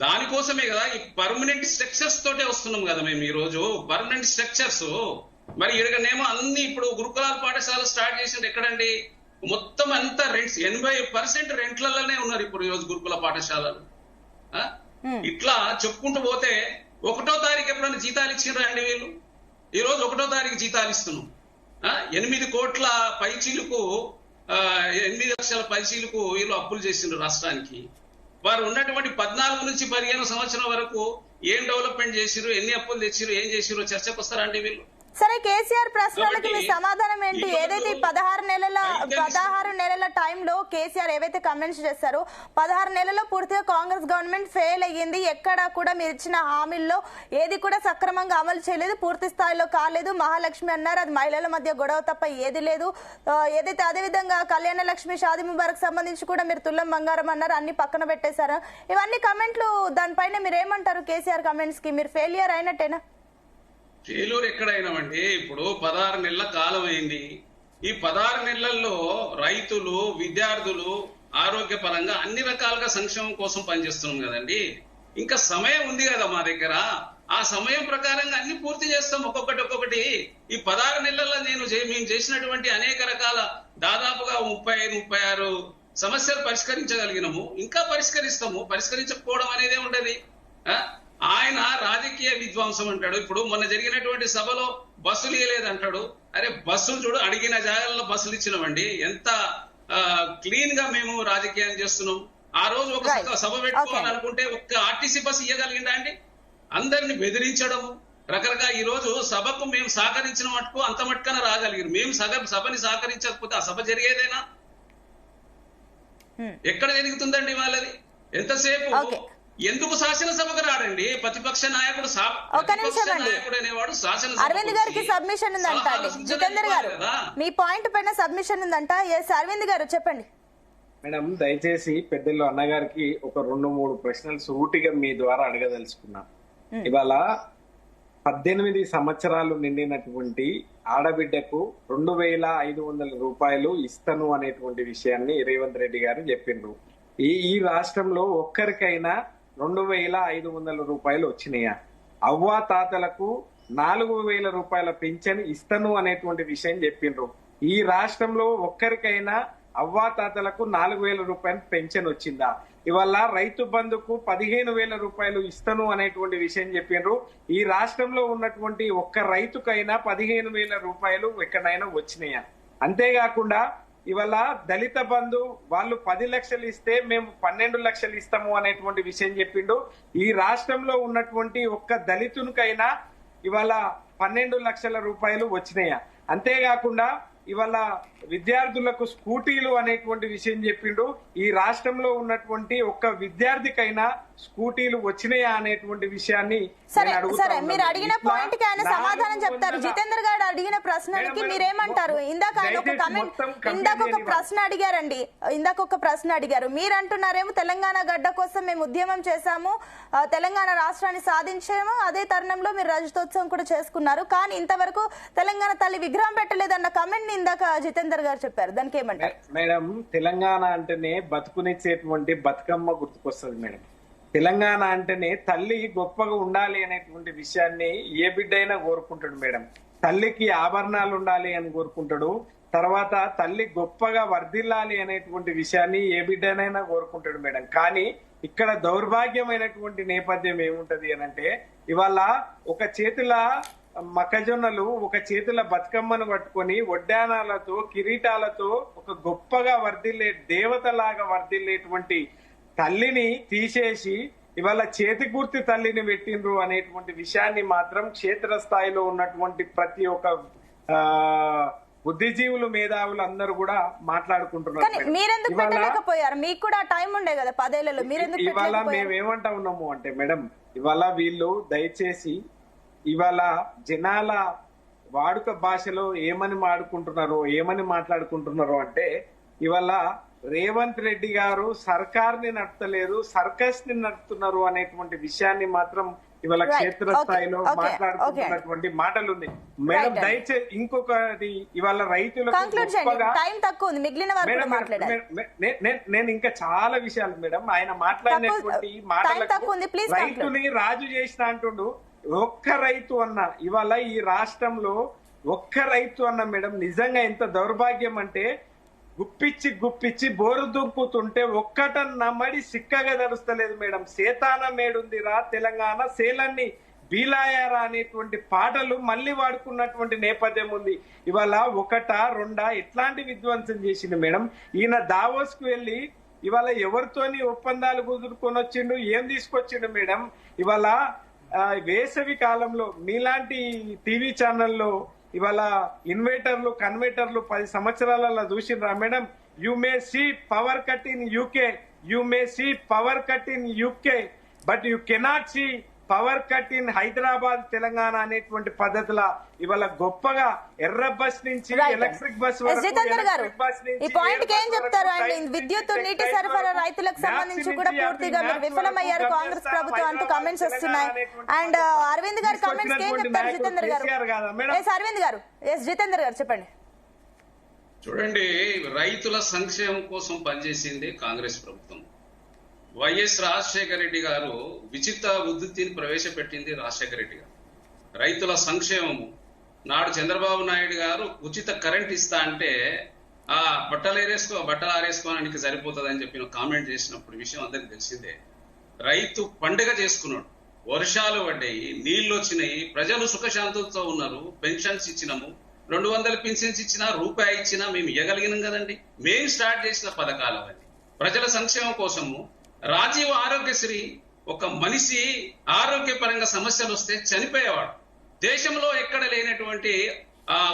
దానికోసమే కదా ఈ పర్మనెంట్ స్ట్రక్చర్స్ తోటే వస్తున్నాం కదా మేము ఈ రోజు. పర్మనెంట్ స్ట్రక్చర్స్ మరి ఇక్కడనేమో అన్ని ఇప్పుడు గురుకులాల పాఠశాలలు స్టార్ట్ చేసింది ఎక్కడండి? మొత్తం అంతా రెంట్స్ 80% రెంట్లలోనే ఉన్నారు ఇప్పుడు ఈ రోజు గురుకుల పాఠశాలలు. ఇట్లా చెప్పుకుంటూ పోతే 1వ తారీఖు ఎప్పుడైనా జీతాలు ఇచ్చినరా అండి వీళ్ళు? ఈ రోజు 1వ తారీఖు జీతాలు ఇస్తున్నాం. 8 కోట్ల పైచీలకు 8 లక్షల పైచీలకు వీళ్ళు అప్పులు చేసిండ్రు రాష్ట్రానికి. వారు ఉన్నటువంటి 14 నుంచి 15 సంవత్సరం వరకు ఏం డెవలప్మెంట్ చేసిరు, ఎన్ని అప్పులు తెచ్చిరు, ఏం చేసిరో చర్చకు వస్తారండి వీళ్ళు. సరే, కేసీఆర్ ప్రశ్నలకు మీ సమాధానం ఏంటి? ఏదైతే 16 నెలల టైంలో కేసీఆర్ ఏవైతే కమెంట్స్ చేశారో 16 నెలల్లో పూర్తిగా కాంగ్రెస్ గవర్నమెంట్ ఫెయిల్ అయ్యింది, ఎక్కడా కూడా మీరు ఇచ్చిన హామీల్లో ఏది కూడా సక్రమంగా అమలు చేయలేదు, పూర్తి స్థాయిలో కాలేదు. మహాలక్ష్మి అన్నారు, అది మహిళల మధ్య గొడవ తప్ప ఏది లేదు. ఏదైతే అదేవిధంగా కళ్యాణ లక్ష్మి, షాదీ ముబారక్ సంబంధించి కూడా మీరు తుల్లం బంగారం అన్నారు, అన్ని పక్కన పెట్టేశారు. ఇవన్నీ కమెంట్లు, దానిపైన మీరు ఏమంటారు? కేసీఆర్ కమెంట్స్ కి మీరు ఫెయిలియర్ అయినట్టేనా? ఫెయిల్యూర్ ఎక్కడైనామండి. ఇప్పుడు 16 నెలల కాలం అయింది. ఈ 16 నెలల్లో రైతులు, విద్యార్థులు ఆరోగ్య పరంగా అన్ని రకాలుగా సంక్షేమం కోసం పనిచేస్తున్నాం కదండి. ఇంకా సమయం ఉంది కదా మా దగ్గర. ఆ సమయం ప్రకారంగా అన్ని పూర్తి చేస్తాం ఒక్కొక్కటి. ఈ 16 నెలల్లో మేము చేసినటువంటి అనేక రకాల దాదాపుగా 35-36 సమస్యలు పరిష్కరించగలిగినాము. ఇంకా పరిష్కరిస్తాము. పరిష్కరించకపోవడం అనేదే ఉండదు. ఆయన రాజకీయ విధ్వంసం అంటాడు. ఇప్పుడు మొన్న జరిగినటువంటి సభలో బస్సులు ఇవ్వలేదంటాడు. అరే బస్సులు చూడు, అడిగిన జాగాల్లో బస్సులు ఇచ్చినామండి. ఎంత క్లీన్ గా మేము రాజకీయం చేస్తున్నాం. ఆ రోజు ఒక సభ పెట్టుకోవాలనుకుంటే ఒక్క ఆర్టీసీ బస్సు ఇవ్వగలిగిందా అండి? అందరిని బెదిరించడము రకరకాల. ఈ రోజు సభకు మేము సహకరించిన మటుకు అంత మట్టుకన రాగలిగారు. మేము సభని సహకరించకపోతే ఆ సభ జరిగేదేనా? ఎక్కడ జరుగుతుందండి వాళ్ళది? ఎంతసేపు ఎందుకు శాసనసభకు రాడండి ప్రతిపక్ష నాయకుడు? నాయకుడు అనేవాడు శాసనసభ. అరవింద్ గారికి సబ్మిషన్ ఉందంట అండి. జితేందర్ గారు, మీ పాయింట్ పైన సబ్మిషన్ ఉందంట. ఎస్, అరవింద్ గారు చెప్పండి. మేడం, దయచేసి పెద్దలు అన్నగారికి ఒక 2-3 ప్రశ్నలు సూటిగా మీ ద్వారా అడగదలుచుకున్నా. ఇవాళ 18 సంవత్సరాలు నిండినటువంటి ఆడబిడ్డకు 2500 రూపాయలు ఇస్తాను అనేటువంటి విషయాన్ని రేవంత్ రెడ్డి గారు చెప్పిండ్రు. ఈ రాష్ట్రంలో ఒక్కరికైనా 2500 రూపాయలు వచ్చినాయా? అవ్వా తాతలకు 4000 రూపాయల పింఛన్ ఇస్తాను అనేటువంటి విషయం చెప్పిండ్రు. ఈ రాష్ట్రంలో ఒక్కరికైనా అవ్వా తాతలకు 4000 రూపాయల పెన్షన్ వచ్చిందా? ఇవాళ రైతు బంధుకు 15,000 రూపాయలు ఇస్తాను అనేటువంటి విషయం చెప్పిండ్రు. ఈ రాష్ట్రంలో ఉన్నటువంటి ఒక్క రైతుకైనా 15,000 రూపాయలు ఎక్కడైనా వచ్చినాయా? అంతేకాకుండా ఇవాళ దళిత బంధు వాళ్ళు 10 లక్షలు ఇస్తే మేము 12 లక్షలు ఇస్తాము అనేటువంటి విషయం చెప్పిండు. ఈ రాష్ట్రంలో ఉన్నటువంటి ఒక్క దళితునికైనా ఇవాళ 12 లక్షల రూపాయలు వచ్చినాయా? అంతేకాకుండా ఇవాళ విద్యార్థులకు స్కూటీలు అనేటువంటి విషయం చెప్పిండు. ఈ రాష్ట్రంలో ఉన్నటువంటి ఒక్క విద్యార్థికైనా స్కూటీలు వచ్చినాయా అనేటువంటి విషయాన్ని సరే నేను అడుగుతా సరే ఉన్నాను. మీరు అడిగిన ఇట్లా పాయింట్ కి ఆయన సమాధానం చెప్తారు. 400 జితేందర్ గారు అడిగిన ప్రశ్నలకి మీరేమంటారు? ఇందాక ఆయన ఒక కమెంట్, ఇందాక ఒక ప్రశ్న అడిగారండి, ఇందాక ఒక ప్రశ్న అడిగారు. మీరు అంటున్నారేమో తెలంగాణ గడ్డ కోసం మేము ఉద్యమం చేశాము, తెలంగాణ రాష్ట్రాన్ని సాధించాము, అదే తరుణంలో మీరు రజతోత్సవం కూడా చేసుకున్నారు, కానీ ఇంతవరకు తెలంగాణ తల్లి విగ్రహం పెట్టలేదన్న కమెంట్ ని ఇందాక జితేందర్ గారు చెప్పారు. దానికి ఏమంటారు? మేడం, తెలంగాణ అంటేనే బతుకునిచ్చేటువంటి బతుకమ్మ గుర్తుకొస్తుంది మేడం. తెలంగాణ అంటేనే తల్లి గొప్పగా ఉండాలి అనేటువంటి విషయాన్ని ఏ బిడ్డ అయినా కోరుకుంటాడు మేడం. తల్లికి ఆభరణాలు ఉండాలి అని కోరుకుంటాడు. తర్వాత తల్లి గొప్పగా వర్ధిల్లాలి అనేటువంటి విషయాన్ని ఏ బిడ్డనైనా కోరుకుంటాడు మేడం. కానీ ఇక్కడ దౌర్భాగ్యమైనటువంటి నేపథ్యం ఏముంటది అనంటే, ఇవాళ ఒక చేతుల మొక్కజొన్నలు, ఒక చేతుల బతుకమ్మను పట్టుకొని వడ్డానాలతో కిరీటాలతో ఒక గొప్పగా వర్ధిల్లే దేవతలాగా వర్ధిల్లేటువంటి తల్లిని తీసేసి ఇవాళ చేతి గుర్తి తల్లిని పెట్టిండ్రు అనేటువంటి విషయాన్ని మాత్రం క్షేత్ర స్థాయిలో ఉన్నటువంటి ప్రతి ఒక్క బుద్ధిజీవులు, మేధావులు అందరూ కూడా మాట్లాడుకుంటున్నారు. మీరెందుకు పెట్టలేకపోయారు? మీకు కూడా టైం ఉండే కదా 10 ఏళ్లలో. మీరెందుకు ఇవాళ మేమేమంటా ఉన్నాము అంటే మేడం, ఇవాళ వీళ్ళు దయచేసి ఇవాళ జనాల వాడుక భాషలో ఏమని మాట్లాడుకుంటున్నారో అంటే, ఇవాళ రేవంత్ రెడ్డి గారు సర్కార్ ని నడుపుతలేదు, సర్కస్ ని నడుపుతున్నారు అనేటువంటి విషయాన్ని మాత్రం ఇవాళ క్షేత్ర స్థాయిలో మాట్లాడుతున్నటువంటి మాటలు ఉంది మేడం. దయచేసి ఇంకొకటి, ఇవాళ రైతులకు నేను ఇంకా చాలా విషయాలు మేడం, ఆయన మాట్లాడినటువంటి మాటలకు రైతుని రాజు చేసిన అంటుండు. ఒక్క రైతు అన్న, ఇవాళ ఈ రాష్ట్రంలో ఒక్క రైతు అన్న మేడం, నిజంగా ఎంత దౌర్భాగ్యం అంటే, గుప్పిచ్చి బోరు దుంకుతుంటే ఒక్కటన్న మడి సిక్కగా దరుస్తలేదు మేడం. సేతాన మేడుందిరా తెలంగాణ, సేలన్ని బీలాయారా అనేటువంటి పాటలు మళ్ళీ వాడుకున్నటువంటి నేపథ్యం ఉంది. ఇవాళ ఒకటా రెండా ఎట్లాంటి విధ్వంసం చేసింది మేడం. ఈయన దావోస్ కు వెళ్లి ఇవాళ ఎవరితోని ఒప్పందాలు కుదుర్కొని వచ్చిండు, ఏం తీసుకొచ్చిండు మేడం. ఇవాళ వేసవి కాలంలో మీలాంటి టీవీ ఛానల్లో ఇవాళ ఇన్వర్టర్లు, కన్వర్టర్లు 10 సంవత్సరాలలో చూసిండ్రా madam? You may see power cut in UK, but you cannot see power cut in Hyderabad, Telangana అనేటువంటి పద్ధతుల ఇవాళ గొప్పగా ఎర్ర బస్ నుంచి ఎలక్ట్రిక్ బస్ వరకు ఈ పాయింట్ ఏం చెప్తారు? అండ్ విద్యుత్, నీటి సరఫరా రైతులకు సంబంధించి కూడా పూర్తిగా మీరు విఫలమయ్యారు కాంగ్రెస్ ప్రభుత్వం అంటూ కమెంట్స్ వస్తున్నాయి. అండ్ అరవింద్ గారు కమెంట్స్ ఏం చెప్తారు? జితేందర్ గారు, అరవింద్ గారు, జితేందర్ గారు చెప్పండి. చూడండి, రైతుల సంక్షేమం కోసం పనిచేసింది కాంగ్రెస్ ప్రభుత్వం. వైఎస్ రాజశేఖర రెడ్డి గారు విచిత్ర ఉద్ధృతిని ప్రవేశపెట్టింది రాజశేఖర రెడ్డి గారు. రైతుల సంక్షేమము నాడు చంద్రబాబు నాయుడు గారు ఉచిత కరెంట్ ఇస్తా అంటే ఆ బట్టలు ఆరేసుకోవడానికి సరిపోతుందని చెప్పిన కామెంట్ చేసినప్పుడు విషయం అందరికి తెలిసిందే. రైతు పండుగ చేసుకున్నాడు, వర్షాలు పడ్డాయి, నీళ్లు వచ్చినాయి, ప్రజలు సుఖశాంతులతో ఉన్నారు, పెన్షన్స్ ఇచ్చినాము, 200 పెన్షన్స్ ఇచ్చినా, రూపాయి ఇచ్చినా మేము ఇవ్వగలిగినాం కదండి. మేము స్టార్ట్ చేసిన పథకాలు అవన్నీ ప్రజల సంక్షేమం కోసము. రాజీవ్ ఆరోగ్యశ్రీ, ఒక మనిషి ఆరోగ్యపరంగా సమస్యలు వస్తే చనిపోయేవాడు. దేశంలో ఎక్కడ లేనటువంటి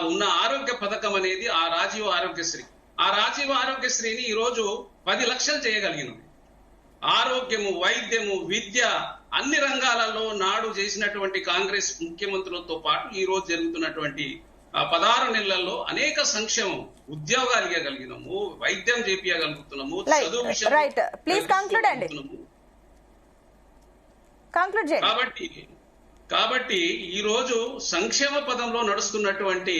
ఉన్న ఆరోగ్య పథకం అనేది ఆ రాజీవ్ ఆరోగ్యశ్రీ. ఆ రాజీవ్ ఆరోగ్యశ్రీని ఈ రోజు 10 లక్షలు చేయగలిగినది. ఆరోగ్యము, వైద్యము, విద్య అన్ని రంగాలలో నాడు చేసినటువంటి కాంగ్రెస్ ముఖ్యమంత్రులతో పాటు ఈ రోజు జరుగుతున్నటువంటి 16 నెలల్లో అనేక సంక్షేమం, ఉద్యోగాలు ఇవ్వగలిగినాము, వైద్యం చేపియగలుగుతున్నాము, చదువు కాబట్టి ఈ రోజు సంక్షేమ పదంలో నడుస్తున్నటువంటి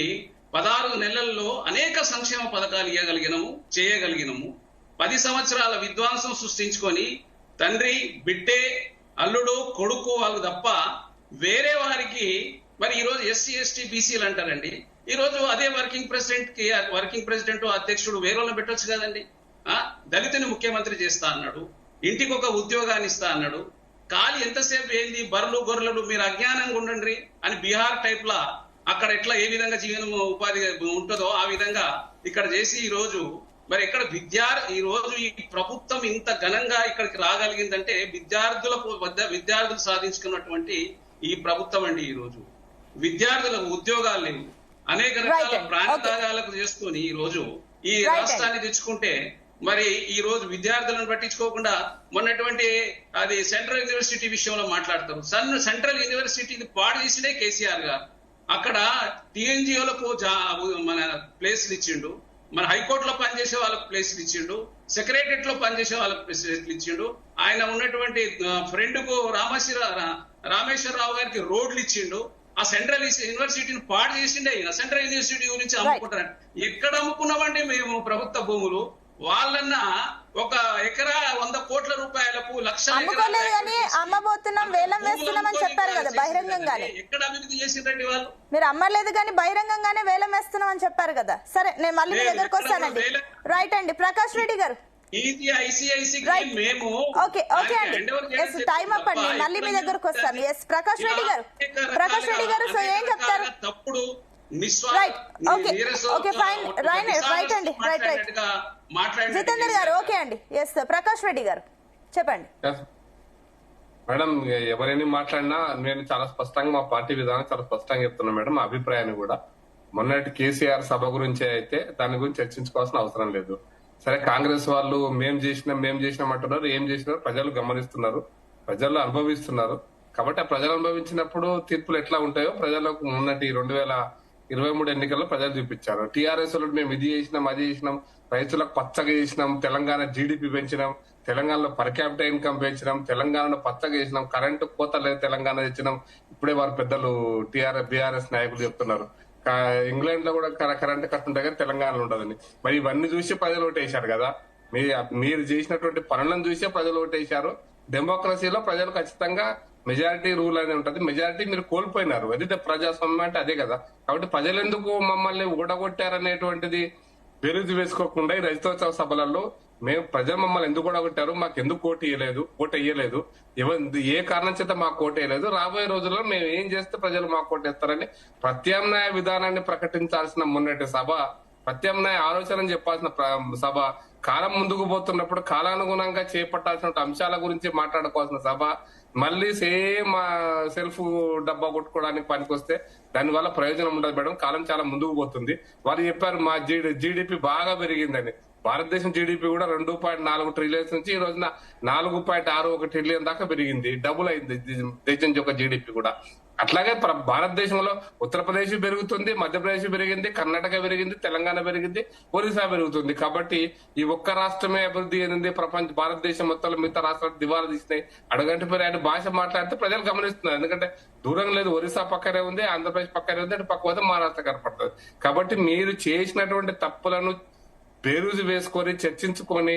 16 నెలల్లో అనేక సంక్షేమ పథకాలు ఇవ్వగలిగినాము, చేయగలిగినాము. 10 సంవత్సరాల విధ్వంసం సృష్టించుకొని తండ్రి, బిడ్డే, అల్లుడు, కొడుకు వాళ్ళు తప్ప వేరే వారికి మరి ఈ రోజు ఎస్సీ, ఎస్టీ, బీసీలు అంటారండి. ఈ రోజు అదే వర్కింగ్ ప్రెసిడెంట్ అధ్యక్షుడు వేరే వాళ్ళని పెట్టొచ్చు కదండి. దళితుని ముఖ్యమంత్రి చేస్తా అన్నాడు, ఇంటికి ఒక ఉద్యోగాన్ని ఇస్తా అన్నాడు. ఖాళీ ఎంతసేపు ఏంది, బర్రెలు గొర్రెలు, మీరు అజ్ఞానంగా ఉండండి అని బీహార్ టైప్ లా అక్కడ ఎట్లా ఏ విధంగా జీవనం ఉపాధి ఉంటుందో ఆ విధంగా ఇక్కడ చేసి ఈ రోజు మరి ఇక్కడ ఈ రోజు ఈ ప్రభుత్వం ఇంత ఘనంగా ఇక్కడికి రాగలిగిందంటే విద్యార్థులు సాధించుకున్నటువంటి ఈ ప్రభుత్వం అండి. ఈ రోజు విద్యార్థులకు ఉద్యోగాలు లేవు, అనేక రకాల ప్రాణత్యాగాలకు చేసుకుని ఈ రోజు ఈ రాష్ట్రాన్ని తెచ్చుకుంటే మరి ఈ రోజు విద్యార్థులను పట్టించుకోకుండా మొన్నటువంటి అది సెంట్రల్ యూనివర్సిటీ విషయంలో మాట్లాడతారు. సెంట్రల్ యూనివర్సిటీని పాడు చేసినే కేసీఆర్ గారు. అక్కడ టీఎన్జిఓలకు మన ప్లేస్లు ఇచ్చిండు, మన హైకోర్టులో పనిచేసే వాళ్ళకు ప్లేస్లు ఇచ్చిండు, సెక్రటరియట్ లో పనిచేసే వాళ్ళకు ప్లేస్లు ఇచ్చిండు. ఆయన ఉన్నటువంటి ఫ్రెండ్ కు రామేశ్వరరావు గారికి రోడ్లు ఇచ్చిండు. ఆ సెంట్రల్ యూనివర్సిటీని పాడు చేసిండే ఆయన. సెంట్రల్ యూనివర్సిటీ గురించి అమ్ముకుంటారు. ఎక్కడ అమ్ముకున్నామండి మేము ప్రభుత్వ భూములు? వాళ్ళన్నా ఒక ఎకరా 100 కోట్ల రూపాయలకు అమ్ముకోలేదు కానీ అమ్మబోతున్నాం, వేలం వేస్తున్నాం అని చెప్పారు కదా బహిరంగంగానే. ఎక్కడ అభివృద్ధి చేసిందండి వాళ్ళు? మీరు అమ్మలేదు కానీ బహిరంగంగానే వేలం వేస్తున్నాం అని చెప్పారు కదా. సరే, నేను మళ్ళీ మీ దగ్గరకు వస్తానండి. రైట్ అండి, ప్రకాష్ రెడ్డి గారు. ఓకే అండి, టైం అప్ అండి, మళ్ళీ మీ దగ్గరకు వస్తాను. ఎస్, ప్రకాష్ రెడ్డి గారు సో ఏం చెప్తారు? తప్పుడు రైట్, ఓకే ఫైన్, రైట్ అండి, రైట్ జితేందర్ గారు. ఓకే అండి, ఎస్ ప్రకాష్ రెడ్డి గారు చెప్పండి. మేడం, ఎవరైనా మాట్లాడినా నేను చాలా స్పష్టంగా మా పార్టీ విధానం చాలా స్పష్టంగా చెప్తున్నా మేడం. మా అభిప్రాయాన్ని కూడా మొన్నటి కేసీఆర్ సభ గురించి అయితే దాని గురించి చర్చించుకోవాల్సిన అవసరం లేదు. సరే, కాంగ్రెస్ వాళ్ళు మేం చేసినాం అంటున్నారు. ఏం చేసినారు ప్రజలు గమనిస్తున్నారు, ప్రజలు అనుభవిస్తున్నారు. కాబట్టి ఆ ప్రజలు అనుభవించినప్పుడు తీర్పులు ఎట్లా ఉంటాయో ప్రజలకు మొన్నటి 2023 ఎన్నికల్లో ప్రజలు చూపించారు. టీఆర్ఎస్ వాళ్ళు మేము ఇది చేసినాం, అది చేసినాం, రైతులకు పచ్చగా చేసినాం, తెలంగాణ జీడిపి పెంచినాం, తెలంగాణలో పర్ క్యాపిటల్ ఇన్కమ్ పెంచినాం, తెలంగాణలో పచ్చగా చేసినాం, కరెంటు కోత లేదు తెలంగాణ తెచ్చినాం. ఇప్పుడే వారు పెద్దలు బీఆర్ఎస్ నాయకులు చెప్తున్నారు ఇంగ్లాండ్ లో కూడా కరెంట్ కట్ ఉంటాయి కానీ తెలంగాణలో ఉండదని. మరి ఇవన్నీ చూసి ప్రజలు ఓటేశారు కదా. మీరు చేసినటువంటి పనులను చూసే ప్రజలు ఓటేశారు. డెమోక్రసీలో ప్రజలు ఖచ్చితంగా మెజారిటీ రూల్ అనేది ఉంటది. మెజారిటీ మీరు కోల్పోయినారు. అది ప్రజాస్వామ్యం అంటే అదే కదా. కాబట్టి ప్రజలు ఎందుకు మమ్మల్ని ఓడగొట్టారనేటువంటిది బెరుజు వేసుకోకుండా ఈ రజతోత్సవ సభలలో ప్రజలు మమ్మల్ని ఎందుకు ఓడగొట్టారు, మాకు ఎందుకు ఓటు వేయలేదు, ఏ కారణం చేత మాకు ఓటు వేయలేదు, రాబోయే రోజుల్లో మేము ఏం చేస్తే ప్రజలు మాకు ఓటేస్తారని ప్రత్యామ్నాయ విధానాన్ని ప్రకటించాల్సిన మొన్నటి సభ, ప్రత్యామ్నాయ ఆలోచన చెప్పాల్సిన సభ, కాలం ముందుకు పోతున్నప్పుడు కాలానుగుణంగా చేపట్టాల్సిన అంశాల గురించి మాట్లాడుకోవాల్సిన సభ మళ్ళీ సేమ్ సెల్ఫ్ డబ్బా కొట్టుకోవడానికి పనికొస్తే దానివల్ల ప్రయోజనం ఉండదు మేడం. కాలం చాలా ముందుకు పోతుంది. వాళ్ళు చెప్పారు మా జీడిపి బాగా పెరిగిందని. భారతదేశం జీడిపి కూడా 2.4 ట్రిలియన్స్ నుంచి ఈ రోజున 4.61 ట్రిలియన్ దాకా పెరిగింది. డబుల్ అయింది దేశం యొక్క జీడిపి కూడా. అట్లాగే భారతదేశంలో ఉత్తరప్రదేశ్ పెరుగుతుంది, మధ్యప్రదేశ్ పెరిగింది, కర్ణాటక పెరిగింది, తెలంగాణ పెరిగింది, ఒరిస్సా పెరుగుతుంది. కాబట్టి ఈ ఒక్క రాష్ట్రమే అభివృద్ధి చెందింది. భారతదేశం మొత్తంలో మిగతా రాష్ట్రాలు దివాలా తీసినాయి. అడుగంటి ఆయన భాష మాట్లాడితే ప్రజలు గమనిస్తున్నారు. ఎందుకంటే దూరం లేదు, ఒరిస్సా పక్కనే ఉంది, ఆంధ్రప్రదేశ్ పక్కనే ఉంది, అటు పక్క పోతే మహారాష్ట్ర కనపడుతుంది. కాబట్టి మీరు చేసినటువంటి తప్పులను బేరుజు వేసుకొని చర్చించుకొని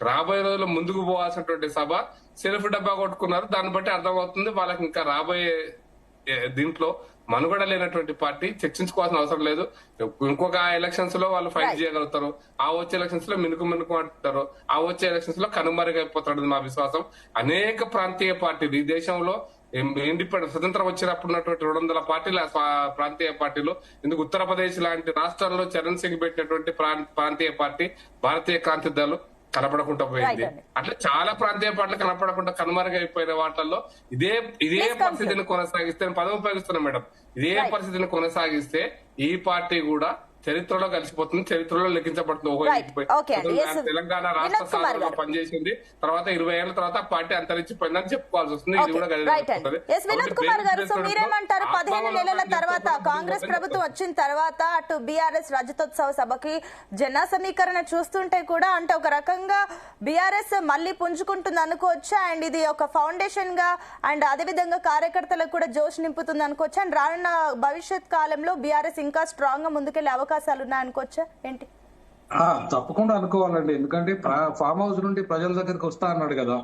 రాబోయే రోజుల్లో ముందుకు పోవాల్సినటువంటి సభ సెల్ఫ్ డబ్బా కొట్టుకున్నారు. దాన్ని బట్టి అర్థమవుతుంది వాళ్ళకి ఇంకా రాబోయే దీంట్లో మనుగడ లేనటువంటి పార్టీ. చర్చించుకోవాల్సిన అవసరం లేదు. ఇంకొక ఎలక్షన్స్ లో వాళ్ళు ఫైట్ చేయగలుగుతారు, ఆ వచ్చే ఎలక్షన్స్ లో మినుకు అంటారు, ఆ వచ్చే ఎలక్షన్స్ లో కనుమరుగైపోతాడు మా విశ్వాసం. అనేక ప్రాంతీయ పార్టీలు ఈ దేశంలో ఇండిపెండెంట్ స్వతంత్రం వచ్చినప్పుడు ఉన్నటువంటి 200 పార్టీలు ప్రాంతీయ పార్టీలు, ఎందుకు ఉత్తరప్రదేశ్ లాంటి రాష్ట్రాల్లో చరణ్ సింగ్ పెట్టినటువంటి ప్రాంతీయ పార్టీ భారతీయ క్రాంతి దళం కనపడకుండా పోయింది. అట్లా చాలా ప్రాంతీయ పార్టీలు కనపడకుండా కనుమరుగైపోయిన వాటిల్లో ఇదే పరిస్థితిని కొనసాగిస్తే, నేను పదవి ఉపయోగిస్తున్నా మేడం, ఇదే పరిస్థితిని కొనసాగిస్తే ఈ పార్టీ కూడా చరిత్రలో కలిసిపోతుంది, చరిత్రలో లెక్కించబడుతుంది. తెలంగాణ రాష్ట్ర స్థానంలో పనిచేసింది, తర్వాత 20 ఏళ్ల తర్వాత ఆ పార్టీ అంతరించిపోయిందని చెప్పుకోవాల్సి వస్తుంది. ఇది కూడా వినోద్ కుమార్ గారు, సో మీరేమంటారు? 15 నెలల తర్వాత కాంగ్రెస్ ప్రభుత్వం వచ్చిన తర్వాత అటు బీఆర్ఎస్ రజతోత్సవ సభకి జన సమీకరణ చూస్తుంటే కూడా అంటే ఒక రకంగా బీఆర్ఎస్ మళ్ళీ పుంజుకుంటుంది అనుకోవచ్చా? అండ్ ఇది ఒక ఫౌండేషన్ గా అండ్ అదేవిధంగా కార్యకర్తలకు కూడా జోష్ నింపుతుంది అనుకోవచ్చా? అండ్ రానున్న భవిష్యత్ కాలంలో బీఆర్ఎస్ ఇంకా స్ట్రాంగ్ గా ముందుకెళ్లే అవకాశాలు ఉన్నాయనుకోవచ్చా ఏంటి? తప్పకుండా అనుకోవాలండి. ఎందుకంటే ఫామ్ హౌస్ నుండి ప్రజల దగ్గరకు వస్తా అన్నాడు కదా.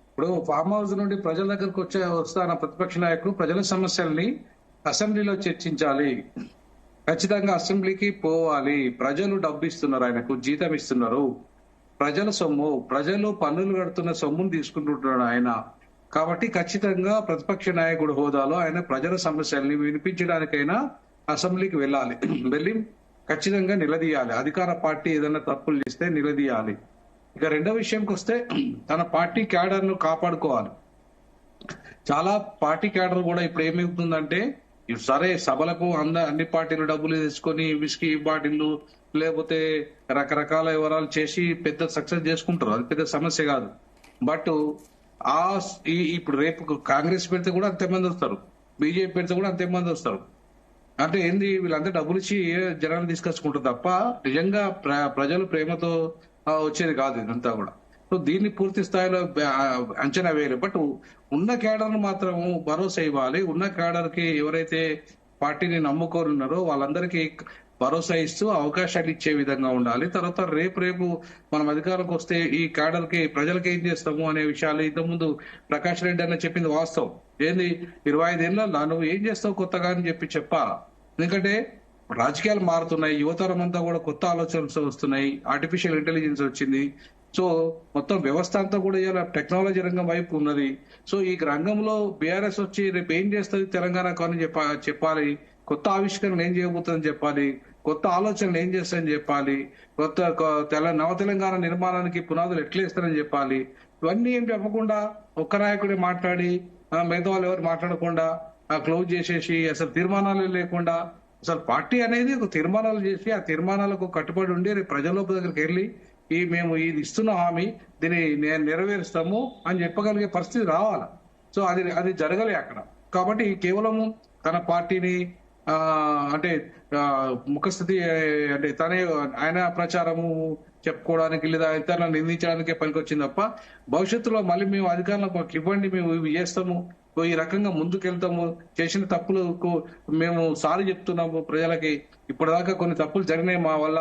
ఇప్పుడు ఫామ్ హౌస్ నుండి ప్రజల దగ్గరకు వస్తాన ప్రతిపక్ష నాయకులు ప్రజల సమస్యల్ని అసెంబ్లీలో చర్చించాలి. ఖచ్చితంగా అసెంబ్లీకి పోవాలి. ప్రజలు డబ్బు ఇస్తున్నారు, ఆయనకు జీతం ఇస్తున్నారు, ప్రజల సొమ్ము, ప్రజలు పన్నులు కడుతున్న సొమ్మును తీసుకుంటుంటున్నాడు ఆయన. కాబట్టి ఖచ్చితంగా ప్రతిపక్ష నాయకుడు హోదాలో ఆయన ప్రజల సమస్యల్ని వినిపించడానికైనా అసెంబ్లీకి వెళ్ళి ఖచ్చితంగా నిలదీయాలి. అధికార పార్టీ ఏదైనా తప్పులు చేస్తే నిలదీయాలి. ఇక రెండో విషయంకి వస్తే తన పార్టీ క్యాడర్ ను కాపాడుకోవాలి. చాలా పార్టీ క్యాడర్ కూడా ఇప్పుడు ఏమవుతుందంటే సరే సభలకు అన్ని పార్టీలు డబ్బులు తీసుకొని విస్కీ బాటిల్లు లేకపోతే రకరకాల వివరాలు చేసి పెద్ద సక్సెస్ చేసుకుంటారు, అది పెద్ద సమస్య కాదు. బట్ ఇప్పుడు రేపు కాంగ్రెస్ పెడితే కూడా అంతమంది వస్తారు, బీజేపీ పెడితే కూడా అంతమంది వస్తారు. అంటే ఏంది, వీళ్ళంతా డబ్బులు ఇచ్చి జనాన్ని తీసుకొచ్చుకుంటారు తప్ప నిజంగా ప్రజలు ప్రేమతో వచ్చేది కాదు ఇదంతా కూడా. సో దీన్ని పూర్తి స్థాయిలో అంచనా వేయలేదు. బట్ ఉన్న క్యాడర్ మాత్రం భరోసా ఇవ్వాలి. ఉన్న క్యాడర్ కి ఎవరైతే పార్టీని నమ్ముకొని ఉన్నారో వాళ్ళందరికీ భరోసా ఇస్తూ అవకాశాలు ఇచ్చే విధంగా ఉండాలి. తర్వాత రేపు మనం అధికారంకి వస్తే ఈ క్యాడర్ కి ప్రజలకు ఏం చేస్తాము అనే విషయాలు ఇంతకుముందు ప్రకాష్ రెడ్డి అన్న చెప్పింది వాస్తవం. ఏంది 25 ఏళ్ళ నువ్వు ఏం చేస్తావు కొత్తగా అని చెప్పాలి. ఎందుకంటే రాజకీయాలు మారుతున్నాయి, యువతరం అంతా కూడా కొత్త ఆలోచనలు వస్తున్నాయి, ఆర్టిఫిషియల్ ఇంటెలిజెన్స్ వచ్చింది. సో మొత్తం వ్యవస్థ అంతా కూడా ఇలా టెక్నాలజీ రంగం వైపు ఉన్నది. సో ఈ రంగంలో బీఆర్ఎస్ వచ్చి రేపు ఏం చేస్తుంది తెలంగాణకు అని చెప్పాలి, కొత్త ఆవిష్కరణ ఏం చేయబోతుందని చెప్పాలి, కొత్త ఆలోచనలు ఏం చేస్తారని చెప్పాలి, నవ తెలంగాణ నిర్మాణానికి పునాదులు ఎట్లా ఇస్తారని చెప్పాలి. ఇవన్నీ ఏం చెప్పకుండా ఒక్క నాయకుడే మాట్లాడి మిగతా వాళ్ళు ఎవరు మాట్లాడకుండా క్లోజ్ చేసేసి అసలు తీర్మానాలు లేకుండా, అసలు పార్టీ అనేది ఒక తీర్మానాలు చేసి ఆ తీర్మానాలకు కట్టుబడి ఉండి రేపు ప్రజల దగ్గరికి వెళ్ళి మేము ఇది ఇస్తున్న హామీ దీన్ని నెరవేరుస్తాము అని చెప్పగలిగే పరిస్థితి రావాలి. సో అది జరగలే అక్కడ. కాబట్టి కేవలము తన పార్టీని అంటే ముఖస్థితి అంటే ఆయన ప్రచారము చెప్పుకోవడానికి లేదా ఇతరులను నిందించడానికే పనికొచ్చింది తప్ప భవిష్యత్తులో మళ్ళీ మేము అధికారంలోకి ఇవ్వండి, మేము ఇవి చేస్తాము, ఈ రకంగా ముందుకెళ్తాము, చేసిన తప్పులకు మేము సారీ చెప్తున్నాము ప్రజలకి, ఇప్పటిదాకా కొన్ని తప్పులు జరిగినాయి మా వల్ల.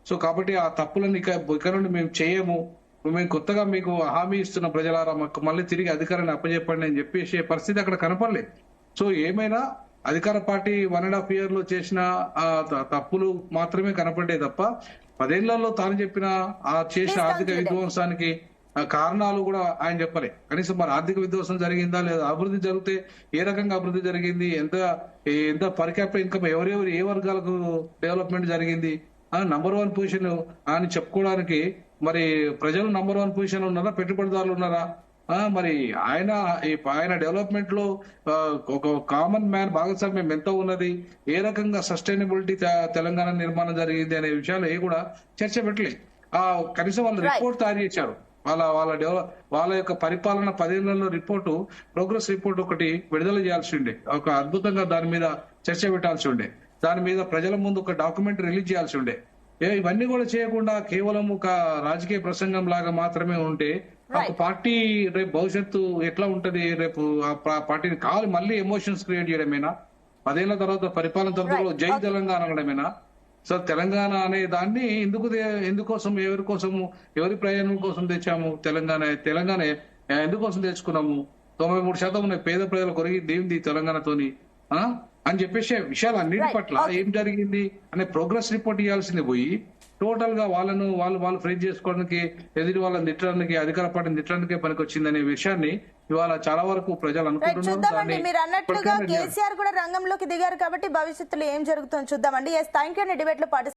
సో కాబట్టి ఆ తప్పులను ఇక నుండి మేము చేయము, మేము కొత్తగా మీకు హామీ ఇస్తున్న ప్రజలారా మాకు మళ్ళీ తిరిగి అధికారాన్ని అప్పచెప్పండి అని చెప్పేసి పరిస్థితి అక్కడ కనపడలేదు. సో ఏమైనా అధికార పార్టీ 1.5 years లో చేసిన తప్పులు మాత్రమే కనపడ్డే తప్ప 10 ఏళ్లలో తాను చెప్పిన చేసిన ఆర్థిక విధ్వంసానికి కారణాలు కూడా ఆయన చెప్పలే. కనీసం మరి ఆర్థిక విధ్వంసం జరిగిందా లేదా, అభివృద్ధి జరిగితే ఏ రకంగా అభివృద్ధి జరిగింది, ఎంత పర్ క్యాపిటల్ ఇన్కమ్ ఎవరెవరు ఏ వర్గాలకు డెవలప్మెంట్ జరిగింది, నంబర్ 1 పొజిషన్ అని చెప్పుకోవడానికి మరి ప్రజలు నంబర్ 1 పొజిషన్ ఉన్నారా, పెట్టుబడిదారులు ఉన్నారా? మరి ఆయన డెవలప్మెంట్ లో ఒక కామన్ మ్యాన్ భాగస్వామ్యం ఎంత ఉన్నది, ఏ రకంగా సస్టైనబిలిటీ తెలంగాణ నిర్మాణం జరిగింది అనే విషయాలు ఏ కూడా చర్చ పెట్టలేదు. కనీసం వాళ్ళు రిపోర్ట్ తయారు చేశారు, వాళ్ళ యొక్క పరిపాలన 10 ఏళ్లలో రిపోర్టు, ప్రోగ్రెస్ రిపోర్ట్ ఒకటి విడుదల చేయాల్సి ఉండే, ఒక అద్భుతంగా దాని మీద చర్చ పెట్టాల్సి ఉండే, దాని మీద ప్రజల ముందు ఒక డాక్యుమెంట్ రిలీజ్ చేయాల్సి ఉండే. ఇవన్నీ కూడా చేయకుండా కేవలం ఒక రాజకీయ ప్రసంగం లాగా మాత్రమే ఉంటే ఒక పార్టీ రేపు భవిష్యత్తు ఎట్లా ఉంటది, రేపు ఆ పార్టీని కావాలి మళ్ళీ ఎమోషన్స్ క్రియేట్ చేయడమేనా, 10 ఏళ్ల తర్వాత పరిపాలన తర్వాత జై తెలంగాణ అనడమేనా? సో తెలంగాణ అనే దాన్ని ఎందుకోసం ఎవరి కోసము ఎవరి ప్రయోజనం కోసం తెచ్చాము? తెలంగాణ ఎందుకోసం తెచ్చుకున్నాము? 93% ఉన్న పేద ప్రజలు కొరిగింది ఏంది తెలంగాణతోని అని చెప్పేసి విషయాలు అన్నిటి పట్ల ఏం జరిగింది అనే ప్రోగ్రెస్ రిపోర్ట్ ఇవ్వాల్సింది పోయి టోటల్ గా వాళ్ళు ఫ్రేజ్ చేసుకోవడానికి, ఎదుటి వాళ్ళని తిట్టడానికి, అధికార పార్టీని తిట్టడానికే పనికొచ్చింది అనే విషయాన్ని ఇవాళ చాలా వరకు ప్రజలు అనుకుంటున్నారు. మీరు అన్నట్లుగా కేసీఆర్ కూడా రంగంలోకి దిగారు కాబట్టి భవిష్యత్తులో ఏం జరుగుతుందో చూద్దామండి. Thank you. డిబేట్ లో